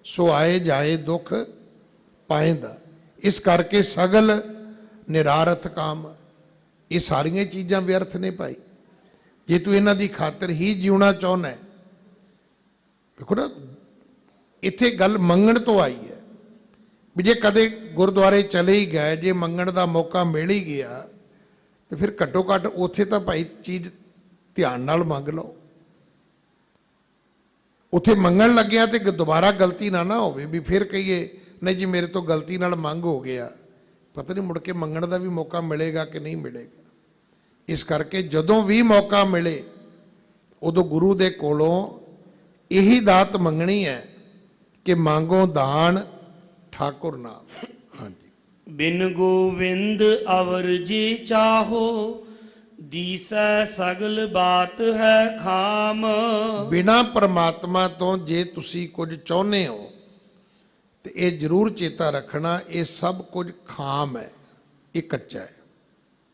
ਸੋ ਆਏ ਜਾਏ ਦੁੱਖ ਪਾਏਂਦਾ। ਇਸ ਕਰਕੇ ਸਗਲ ਨਿਰਾਰਥ ਕਾਮ, ਇਹ ਸਾਰੀਆਂ ਚੀਜ਼ਾਂ ਵਿਅਰਥ ਨੇ ਭਾਈ, ਜੇ ਤੂੰ ਇਹਨਾਂ ਦੀ ਖਾਤਰ ਹੀ ਜਿਉਣਾ ਚਾਹੁੰਦਾ ਹੈ। ਦੇਖੋ ਨਾ, ਇੱਥੇ ਗੱਲ ਮੰਗਣ ਤੋਂ ਆਈ ਹੈ ਵੀ ਜੇ ਕਦੇ ਗੁਰਦੁਆਰੇ ਚਲੇ ਹੀ ਗਏ, ਜੇ ਮੰਗਣ ਦਾ ਮੌਕਾ ਮਿਲ ਹੀ ਗਿਆ, ਤੇ ਫਿਰ ਘੱਟੋ ਘੱਟ ਉੱਥੇ ਤਾਂ ਭਾਈ ਚੀਜ਼ ਧਿਆਨ ਨਾਲ ਮੰਗ ਲਓ। ਉੱਥੇ ਮੰਗਣ ਲੱਗਿਆ ਤੇ ਦੁਬਾਰਾ ਗਲਤੀ ਨਾ ਹੋਵੇ ਵੀ ਫਿਰ ਕਹੀਏ ਨਹੀਂ ਜੀ ਮੇਰੇ ਤੋਂ ਗਲਤੀ ਨਾਲ ਮੰਗ ਹੋ ਗਿਆ, ਪਤਾ ਨਹੀਂ ਮੁੜ ਕੇ ਮੰਗਣ ਦਾ ਵੀ ਮੌਕਾ ਮਿਲੇਗਾ ਕਿ ਨਹੀਂ ਮਿਲੇਗਾ। ਇਸ ਕਰਕੇ ਜਦੋਂ ਵੀ ਮੌਕਾ ਮਿਲੇ ਉਦੋਂ ਗੁਰੂ ਦੇ ਕੋਲੋਂ ਇਹੀ ਦਾਤ ਮੰਗਣੀ ਹੈ ਕਿ ਮੰਗੋ ਦਾਨ ਠਾਕੁਰ ਨਾਮ। ਹਾਂਜੀ, ਬਿਨ ਗੋਵਿੰਦ ਅਵਰ ਜੀ ਚਾਹੋ, ਦੀਸੈ ਸਗਲ ਬਾਤ ਹੈ ਖਾਮ। ਬਿਨਾਂ ਪਰਮਾਤਮਾ ਤੋਂ ਜੇ ਤੁਸੀਂ ਕੁਝ ਚਾਹੁੰਦੇ ਹੋ ਤੇ ਇਹ ਜ਼ਰੂਰ ਚੇਤਾ ਰੱਖਣਾ, ਇਹ ਸਭ ਕੁਝ ਖਾਮ ਹੈ, ਇਹ ਕੱਚਾ ਹੈ,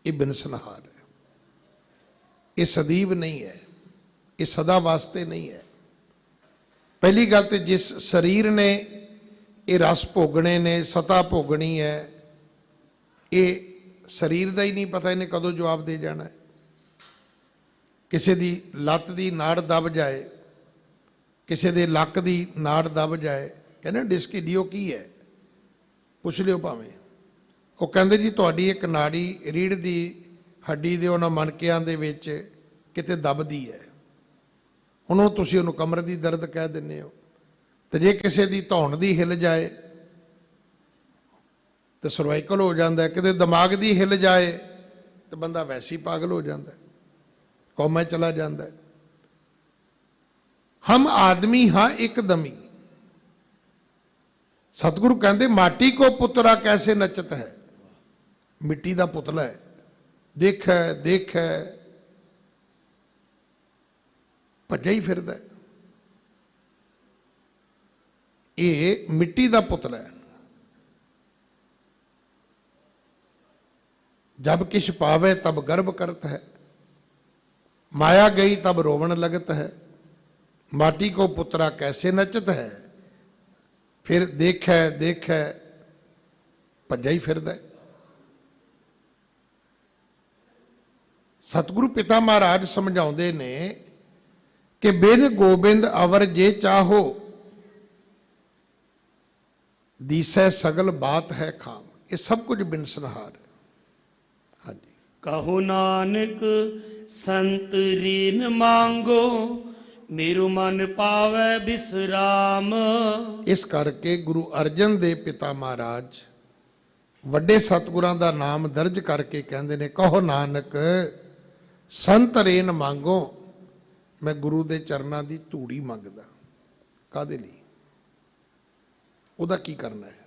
ਇਹ ਬਿਨਸਨਹਾਰ ਹੈ, ਇਹ ਸਦੀਵ ਨਹੀਂ ਹੈ, ਇਹ ਸਦਾ ਵਾਸਤੇ ਨਹੀਂ ਹੈ। ਪਹਿਲੀ ਗੱਲ ਤੇ ਜਿਸ ਸਰੀਰ ਨੇ ਇਹ ਰਸ ਭੋਗਣੇ ਨੇ, ਸਤਾ ਭੋਗਣੀ ਹੈ, ਇਹ ਸਰੀਰ ਦਾ ਹੀ ਨਹੀਂ ਪਤਾ ਇਹਨੇ ਕਦੋਂ ਜਵਾਬ ਦੇ ਜਾਣਾ ਹੈ। ਕਿਸੇ ਦੀ ਲੱਤ ਦੀ ਨਾੜ ਦਬ ਜਾਏ, ਕਿਸੇ ਦੇ ਲੱਕ ਦੀ ਨਾੜ ਦਬ ਜਾਏ, ਕਹਿੰਦੇ ਡਿਸਕੀਡੀਓ ਕੀ ਹੈ, ਪੁੱਛ ਲਿਓ ਭਾਵੇਂ। ਉਹ ਕਹਿੰਦੇ ਜੀ ਤੁਹਾਡੀ ਇੱਕ ਨਾੜੀ ਰੀੜ ਦੀ ਹੱਡੀ ਦੇ ਉਹਨਾਂ ਮਣਕਿਆਂ ਦੇ ਵਿੱਚ ਕਿਤੇ ਦਬਦੀ ਹੈ, ਹੁਣ ਤੁਸੀਂ ਉਹਨੂੰ ਕਮਰ ਦੀ ਦਰਦ ਕਹਿ ਦਿੰਦੇ ਹੋ। ਤੇ ਜੇ ਕਿਸੇ ਦੀ ਧੌਣ ਦੀ ਹਿੱਲ ਜਾਏ ਤੇ ਸਰਵਾਈਕਲ ਹੋ ਜਾਂਦਾ, ਕਿਤੇ ਦਿਮਾਗ ਦੀ ਹਿੱਲ ਜਾਏ ਤੇ ਬੰਦਾ ਵੈਸੇ ਹੀ ਪਾਗਲ ਹੋ ਜਾਂਦਾ, ਕੌਮਾ ਚਲਾ ਜਾਂਦਾ। ਹਮ ਆਦਮੀ ਹਾਂ ਇੱਕਦਮੀ। ਸਤਿਗੁਰੂ ਕਹਿੰਦੇ ਮਾਟੀ ਕੋ ਪੁੱਤਰਾ ਕੈਸੇ ਨਚਤ ਹੈ, ਮਿੱਟੀ ਦਾ ਪੁਤਲਾ ਹੈ, ਦੇਖੈ ਦੇਖੈ ਭੱਜਿਆ ਹੀ ਫਿਰਦਾ। ਇਹ ਮਿੱਟੀ ਦਾ ਪੁਤਲਾ ਹੈ। जब किछ पावे तब गर्भ करत है, माया गई तब रोवन लगत है, माटी को पुत्रा कैसे नचत है, फिर देखे देखे भज्जा ही फिरदा। सतगुरु पिता महाराज समझाउंदे ने कि बिन गोबिंद अवर जे चाहो, दीसै सगल बात है खाम। ये सब कुछ बिनसनहार है। कहो नानक संत रीन मांगो, मेरो मन पावै बिसराम। इस करके गुरु अर्जन देव पिता महाराज ਵੱਡੇ ਸਤਿਗੁਰਾਂ ਦਾ ਨਾਮ ਦਰਜ ਕਰਕੇ ਕਹਿੰਦੇ ਨੇ, ਕਹੋ ਨਾਨਕ ਸੰਤ ਰੇਨ ਮੰਗੋ, ਮੈਂ ਗੁਰੂ ਦੇ ਚਰਨਾਂ ਦੀ ਧੂੜੀ ਮੰਗਦਾ। ਕਾਹਦੇ ਲਈ? ਉਹਦਾ ਕੀ ਕਰਨਾ ਹੈ?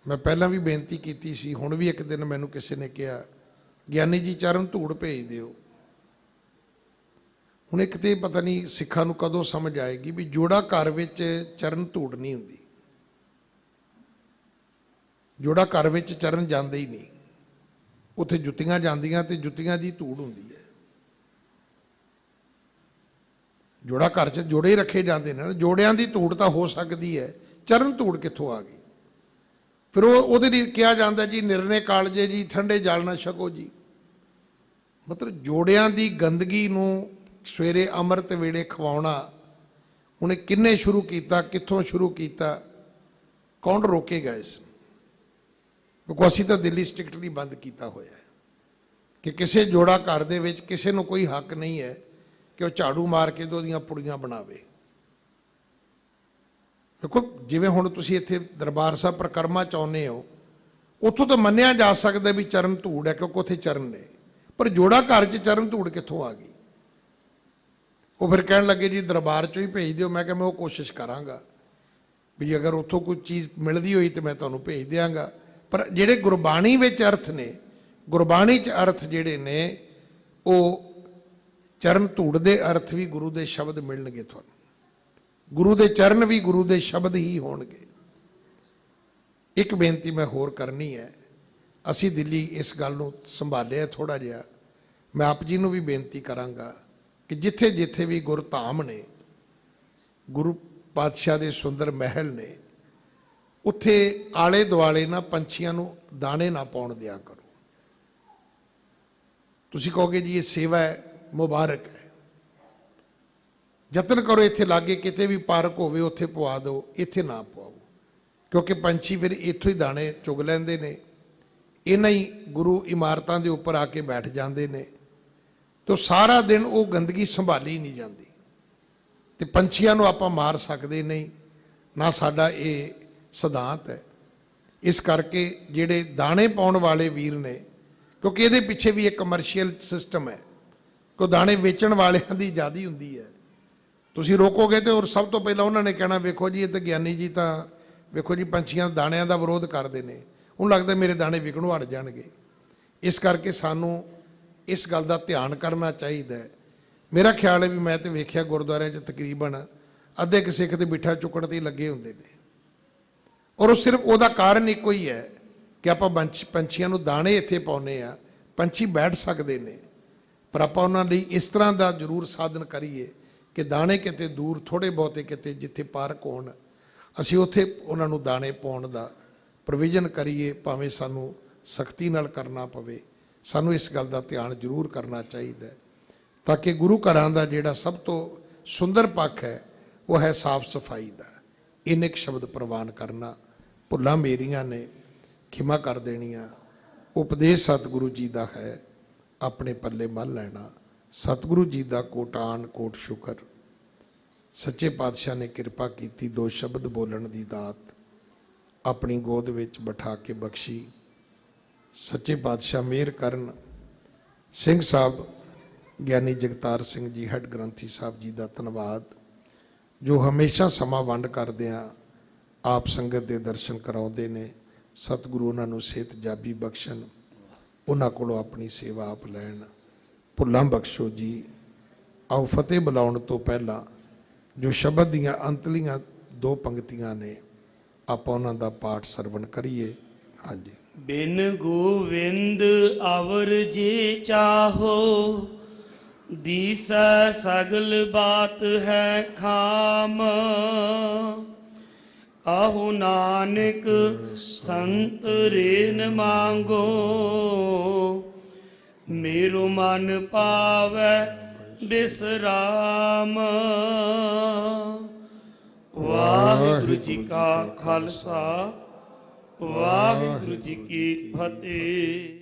ਮੈਂ ਪਹਿਲਾਂ ਵੀ ਬੇਨਤੀ ਕੀਤੀ ਸੀ, ਹੁਣ ਵੀ ਇੱਕ ਦਿਨ ਮੈਨੂੰ ਕਿਸੇ ਨੇ ਕਿਹਾ ਗਿਆਨੀ ਜੀ ਚਰਨ ਧੂੜ ਭੇਜ ਦਿਓ। ਹੁਣ ਇੱਕ ਤੇ ਪਤਾ ਨਹੀਂ ਸਿੱਖਾਂ ਨੂੰ ਕਦੋਂ ਸਮਝ ਆਏਗੀ ਵੀ ਜੋੜਾ ਘਰ ਵਿੱਚ ਚਰਨ ਧੂੜ ਨਹੀਂ ਹੁੰਦੀ। ਜੋੜਾ ਘਰ ਵਿੱਚ ਚਰਨ ਜਾਂਦੇ ਹੀ ਨਹੀਂ, ਉੱਥੇ ਜੁੱਤੀਆਂ ਜਾਂਦੀਆਂ ਤੇ ਜੁੱਤੀਆਂ ਦੀ ਧੂੜ ਹੁੰਦੀ ਹੈ। ਜੋੜਾ ਘਰ 'ਚ ਜੋੜੇ ਰੱਖੇ ਜਾਂਦੇ ਨੇ, ਜੋੜਿਆਂ ਦੀ ਧੂੜ ਤਾਂ ਹੋ ਸਕਦੀ ਹੈ, ਚਰਨ ਧੂੜ ਕਿੱਥੋਂ ਆ ਗਈ? ਫਿਰ ਉਹਦੇ ਲਈ ਕਿਹਾ ਜਾਂਦਾ ਜੀ ਨਿਰਣੇ ਕਾਲਜੇ ਜੀ, ਠੰਡੇ ਜਲ ਨਾ ਛਕੋ ਜੀ। ਮਤਲਬ ਜੋੜਿਆਂ ਦੀ ਗੰਦਗੀ ਨੂੰ ਸਵੇਰੇ ਅੰਮ੍ਰਿਤ ਵੇਲੇ ਖਵਾਉਣਾ ਉਹਨੇ ਕਿੰਨੇ ਸ਼ੁਰੂ ਕੀਤਾ, ਕਿੱਥੋਂ ਸ਼ੁਰੂ ਕੀਤਾ, ਕੌਣ ਰੋਕੇਗਾ ਇਸ ਨੂੰ? ਕਿਉਂਕਿ ਅਸੀਂ ਤਾਂ ਦਿੱਲੀ ਸਟ੍ਰਿਕਟਲੀ ਬੰਦ ਕੀਤਾ ਹੋਇਆ ਹੈ ਕਿ ਕਿਸੇ ਜੋੜਾ ਘਰ ਦੇ ਵਿੱਚ ਕਿਸੇ ਨੂੰ ਕੋਈ ਹੱਕ ਨਹੀਂ ਹੈ ਕਿ ਉਹ ਝਾੜੂ ਮਾਰ ਕੇ ਉਹਦੀਆਂ ਪੁੜੀਆਂ ਬਣਾਵੇ। ਦੇਖੋ ਜਿਵੇਂ ਹੁਣ ਤੁਸੀਂ ਇੱਥੇ ਦਰਬਾਰ ਸਾਹਿਬ ਪ੍ਰਕਰਮਾ ਚਾਹੁੰਦੇ ਹੋ, ਉੱਥੋਂ ਤਾਂ ਮੰਨਿਆ ਜਾ ਸਕਦਾ ਵੀ ਚਰਨ ਧੂੜ ਹੈ ਕਿਉਂਕਿ ਉੱਥੇ ਚਰਨ ਨੇ, ਪਰ ਜੋੜਾ ਘਰ 'ਚ ਚਰਨ ਧੂੜ ਕਿੱਥੋਂ ਆ ਗਈ? ਉਹ ਫਿਰ ਕਹਿਣ ਲੱਗੇ ਜੀ ਦਰਬਾਰ 'ਚੋਂ ਹੀ ਭੇਜ ਦਿਓ। ਮੈਂ ਕਿਹਾ ਮੈਂ ਉਹ ਕੋਸ਼ਿਸ਼ ਕਰਾਂਗਾ ਵੀ ਅਗਰ ਉੱਥੋਂ ਕੋਈ ਚੀਜ਼ ਮਿਲਦੀ ਹੋਈ ਤਾਂ ਮੈਂ ਤੁਹਾਨੂੰ ਭੇਜ ਦਿਆਂਗਾ। ਪਰ ਜਿਹੜੇ ਗੁਰਬਾਣੀ ਵਿੱਚ ਅਰਥ ਨੇ, ਗੁਰਬਾਣੀ 'ਚ ਅਰਥ ਜਿਹੜੇ ਨੇ ਉਹ ਚਰਨ ਧੂੜ ਦੇ ਅਰਥ ਵੀ ਗੁਰੂ ਦੇ ਸ਼ਬਦ ਮਿਲਣਗੇ ਤੁਹਾਨੂੰ, ਗੁਰੂ ਦੇ ਚਰਨ ਵੀ ਗੁਰੂ ਦੇ ਸ਼ਬਦ ਹੀ ਹੋਣਗੇ। ਇੱਕ ਬੇਨਤੀ ਮੈਂ ਹੋਰ ਕਰਨੀ ਹੈ, ਅਸੀਂ ਦਿੱਲੀ ਇਸ ਗੱਲ ਨੂੰ ਸੰਭਾਲਿਆ ਥੋੜ੍ਹਾ ਜਿਹਾ, ਮੈਂ ਆਪ ਜੀ ਨੂੰ ਵੀ ਬੇਨਤੀ ਕਰਾਂਗਾ ਕਿ ਜਿੱਥੇ ਜਿੱਥੇ ਵੀ ਗੁਰਧਾਮ ਨੇ, ਗੁਰੂ ਪਾਤਸ਼ਾਹ ਦੇ ਸੁੰਦਰ ਮਹਿਲ ਨੇ, ਉੱਥੇ ਆਲੇ ਦੁਆਲੇ ਨਾ ਪੰਛੀਆਂ ਨੂੰ ਦਾਣੇ ਨਾ ਪਾਉਣ ਦਿਆ ਕਰੋ। ਤੁਸੀਂ ਕਹੋਗੇ ਜੀ ਇਹ ਸੇਵਾ ਹੈ, ਮੁਬਾਰਕ ਹੈ, ਯਤਨ ਕਰੋ ਇੱਥੇ ਲਾਗੇ ਕਿਤੇ ਵੀ ਪਾਰਕ ਹੋਵੇ ਉੱਥੇ ਪਵਾ ਦਿਓ, ਇੱਥੇ ਨਾ ਪਵਾਓ, ਕਿਉਂਕਿ ਪੰਛੀ ਫਿਰ ਇੱਥੋਂ ਹੀ ਦਾਣੇ ਚੁਗ ਲੈਂਦੇ ਨੇ, ਇਹਨਾਂ ਹੀ ਗੁਰੂ ਇਮਾਰਤਾਂ ਦੇ ਉੱਪਰ ਆ ਕੇ ਬੈਠ ਜਾਂਦੇ ਨੇ, ਤਾਂ ਸਾਰਾ ਦਿਨ ਉਹ ਗੰਦਗੀ ਸੰਭਾਲੀ ਨਹੀਂ ਜਾਂਦੀ। ਤੇ ਪੰਛੀਆਂ ਨੂੰ ਆਪਾਂ ਮਾਰ ਸਕਦੇ ਨਹੀਂ, ਨਾ ਸਾਡਾ ਇਹ ਸਿਧਾਂਤ ਹੈ। ਇਸ ਕਰਕੇ ਜਿਹੜੇ ਦਾਣੇ ਪਾਉਣ ਵਾਲੇ ਵੀਰ ਨੇ, ਕਿਉਂਕਿ ਇਹਦੇ ਪਿੱਛੇ ਵੀ ਇੱਕ ਕਮਰਸ਼ੀਅਲ ਸਿਸਟਮ ਹੈ, ਕੋ ਦਾਣੇ ਵੇਚਣ ਵਾਲਿਆਂ ਦੀ ਜ਼ਿਆਦੀ ਹੁੰਦੀ ਹੈ। ਤੁਸੀਂ ਰੋਕੋਗੇ ਤੇ ਔਰ ਸਭ ਤੋਂ ਪਹਿਲਾਂ ਉਹਨਾਂ ਨੇ ਕਹਿਣਾ ਵੇਖੋ ਜੀ ਇਹ ਤਾਂ ਗਿਆਨੀ ਜੀ ਤਾਂ ਵੇਖੋ ਜੀ ਪੰਛੀਆਂ ਦਾਣਿਆਂ ਦਾ ਵਿਰੋਧ ਕਰਦੇ ਨੇ, ਉਹਨੂੰ ਲੱਗਦਾ ਮੇਰੇ ਦਾਣੇ ਵਿਕਣੋਂ ਹਟ ਜਾਣਗੇ। ਇਸ ਕਰਕੇ ਸਾਨੂੰ ਇਸ ਗੱਲ ਦਾ ਧਿਆਨ ਕਰਨਾ ਚਾਹੀਦਾ ਹੈ। ਮੇਰਾ ਖਿਆਲ ਹੈ ਵੀ ਮੈਂ ਤੇ ਵੇਖਿਆ ਗੁਰਦੁਆਰਿਆਂ 'ਚ ਤਕਰੀਬਨ ਅੱਧੇ ਕੁ ਸਿੱਖ ਦੇ ਬਿੱਠਾ ਚੁੱਕਣ ਤੇ ਹੀ ਲੱਗੇ ਹੁੰਦੇ ਨੇ, ਔਰ ਉਹ ਸਿਰਫ ਉਹਦਾ ਕਾਰਨ ਇੱਕੋ ਹੀ ਹੈ ਕਿ ਆਪਾਂ ਪੰਛੀਆਂ ਨੂੰ ਦਾਣੇ ਇੱਥੇ ਪਾਉਂਦੇ ਆ, ਪੰਛੀ ਬੈਠ ਸਕਦੇ ਨੇ, ਪਰ ਆਪਾਂ ਉਹਨਾਂ ਲਈ ਇਸ ਤਰ੍ਹਾਂ ਦਾ ਜ਼ਰੂਰ ਸਾਧਨ ਕਰੀਏ ਕਿ ਦਾਣੇ ਕਿਤੇ ਦੂਰ ਥੋੜ੍ਹੇ ਬਹੁਤੇ ਕਿਤੇ ਜਿੱਥੇ ਪਾਰਕ ਹੋਣ, ਅਸੀਂ ਉੱਥੇ ਉਹਨਾਂ ਨੂੰ ਦਾਣੇ ਪਾਉਣ ਦਾ ਪ੍ਰੋਵੀਜ਼ਨ ਕਰੀਏ, ਭਾਵੇਂ ਸਾਨੂੰ ਸਖਤੀ ਨਾਲ ਕਰਨਾ ਪਵੇ। ਸਾਨੂੰ ਇਸ ਗੱਲ ਦਾ ਧਿਆਨ ਜ਼ਰੂਰ ਕਰਨਾ ਚਾਹੀਦਾ ਹੈ, ਤਾਂ ਕਿ ਗੁਰੂ ਘਰਾਂ ਦਾ ਜਿਹੜਾ ਸਭ ਤੋਂ ਸੁੰਦਰ ਪੱਖ ਹੈ ਉਹ ਹੈ ਸਾਫ਼ ਸਫਾਈ ਦਾ। ਇੰਨੇ ਕੁ ਸ਼ਬਦ ਪ੍ਰਵਾਨ ਕਰਨਾ, ਭੁੱਲਾਂ ਮੇਰੀਆਂ ਨੇ ਖਿਮਾ ਕਰ ਦੇਣੀਆਂ। ਉਪਦੇਸ਼ ਸਤਿਗੁਰੂ ਜੀ ਦਾ ਹੈ, ਆਪਣੇ ਪੱਲੇ ਮੰਨ ਲੈਣਾ। ਸਤਿਗੁਰੂ ਜੀ ਦਾ ਕੋਟਾਨ ਕੋਟ ਸ਼ੁਕਰ। ਸੱਚੇ ਪਾਤਸ਼ਾਹ ਨੇ ਕਿਰਪਾ ਕੀਤੀ, 2 ਸ਼ਬਦ ਬੋਲਣ ਦੀ ਦਾਤ ਆਪਣੀ ਗੋਦ ਵਿੱਚ ਬਿਠਾ ਕੇ ਬਖਸ਼ੀ। ਸੱਚੇ ਪਾਤਸ਼ਾਹ ਮਿਹਰ ਕਰਨ। ਸਿੰਘ ਸਾਹਿਬ ਗਿਆਨੀ ਜਗਤਾਰ ਸਿੰਘ ਜੀ ਹੈਡ ਗ੍ਰੰਥੀ ਸਾਹਿਬ ਜੀ ਦਾ ਧੰਨਵਾਦ, ਜੋ ਹਮੇਸ਼ਾ ਸਮਾਂ ਵੰਡ ਕਰਦਿਆਂ ਆਪ ਸੰਗਤ ਦੇ ਦਰਸ਼ਨ ਕਰਾਉਂਦੇ ਨੇ। ਸਤਿਗੁਰੂ ਉਹਨਾਂ ਨੂੰ ਸਿਹਤ ਜਾਬੀ ਬਖਸ਼ਣ, ਉਹਨਾਂ ਕੋਲੋਂ ਆਪਣੀ ਸੇਵਾ ਆਪ ਲੈਣ। ਭੁੱਲਾਂ ਬਖਸ਼ੋ ਜੀ। ਆਓ ਫਤਿਹ ਬੁਲਾਉਣ ਤੋਂ ਪਹਿਲਾਂ ਜੋ ਸ਼ਬਦ ਦੀਆਂ ਅੰਤਲੀਆਂ 2 ਪੰਕਤੀਆਂ ਨੇ, ਆਪਾਂ ਉਹਨਾਂ ਦਾ ਪਾਠ ਸਰਵਣ ਕਰੀਏ। ਹਾਂਜੀ। ਬਿਨ ਗੋਵਿੰਦ ਅਵਰ ਜੇ ਚਾਹੋ, ਦੀਸੈ ਸਗਲ ਬਾਤ ਹੈ ਖਾਮ। ਆਹੋ ਨਾਨਕ ਸੰਤ ਰੇਨ ਮੰਗੋ, ਮੇਰੋ ਮਨ ਪਾਵੈ ਬਿਸਰਾਮ। ਵਾਹਿਗੁਰੂ ਜੀ ਕਾ ਖਾਲਸਾ, ਵਾਹਿਗੁਰੂ ਜੀ ਕੀ ਫਤਿਹ।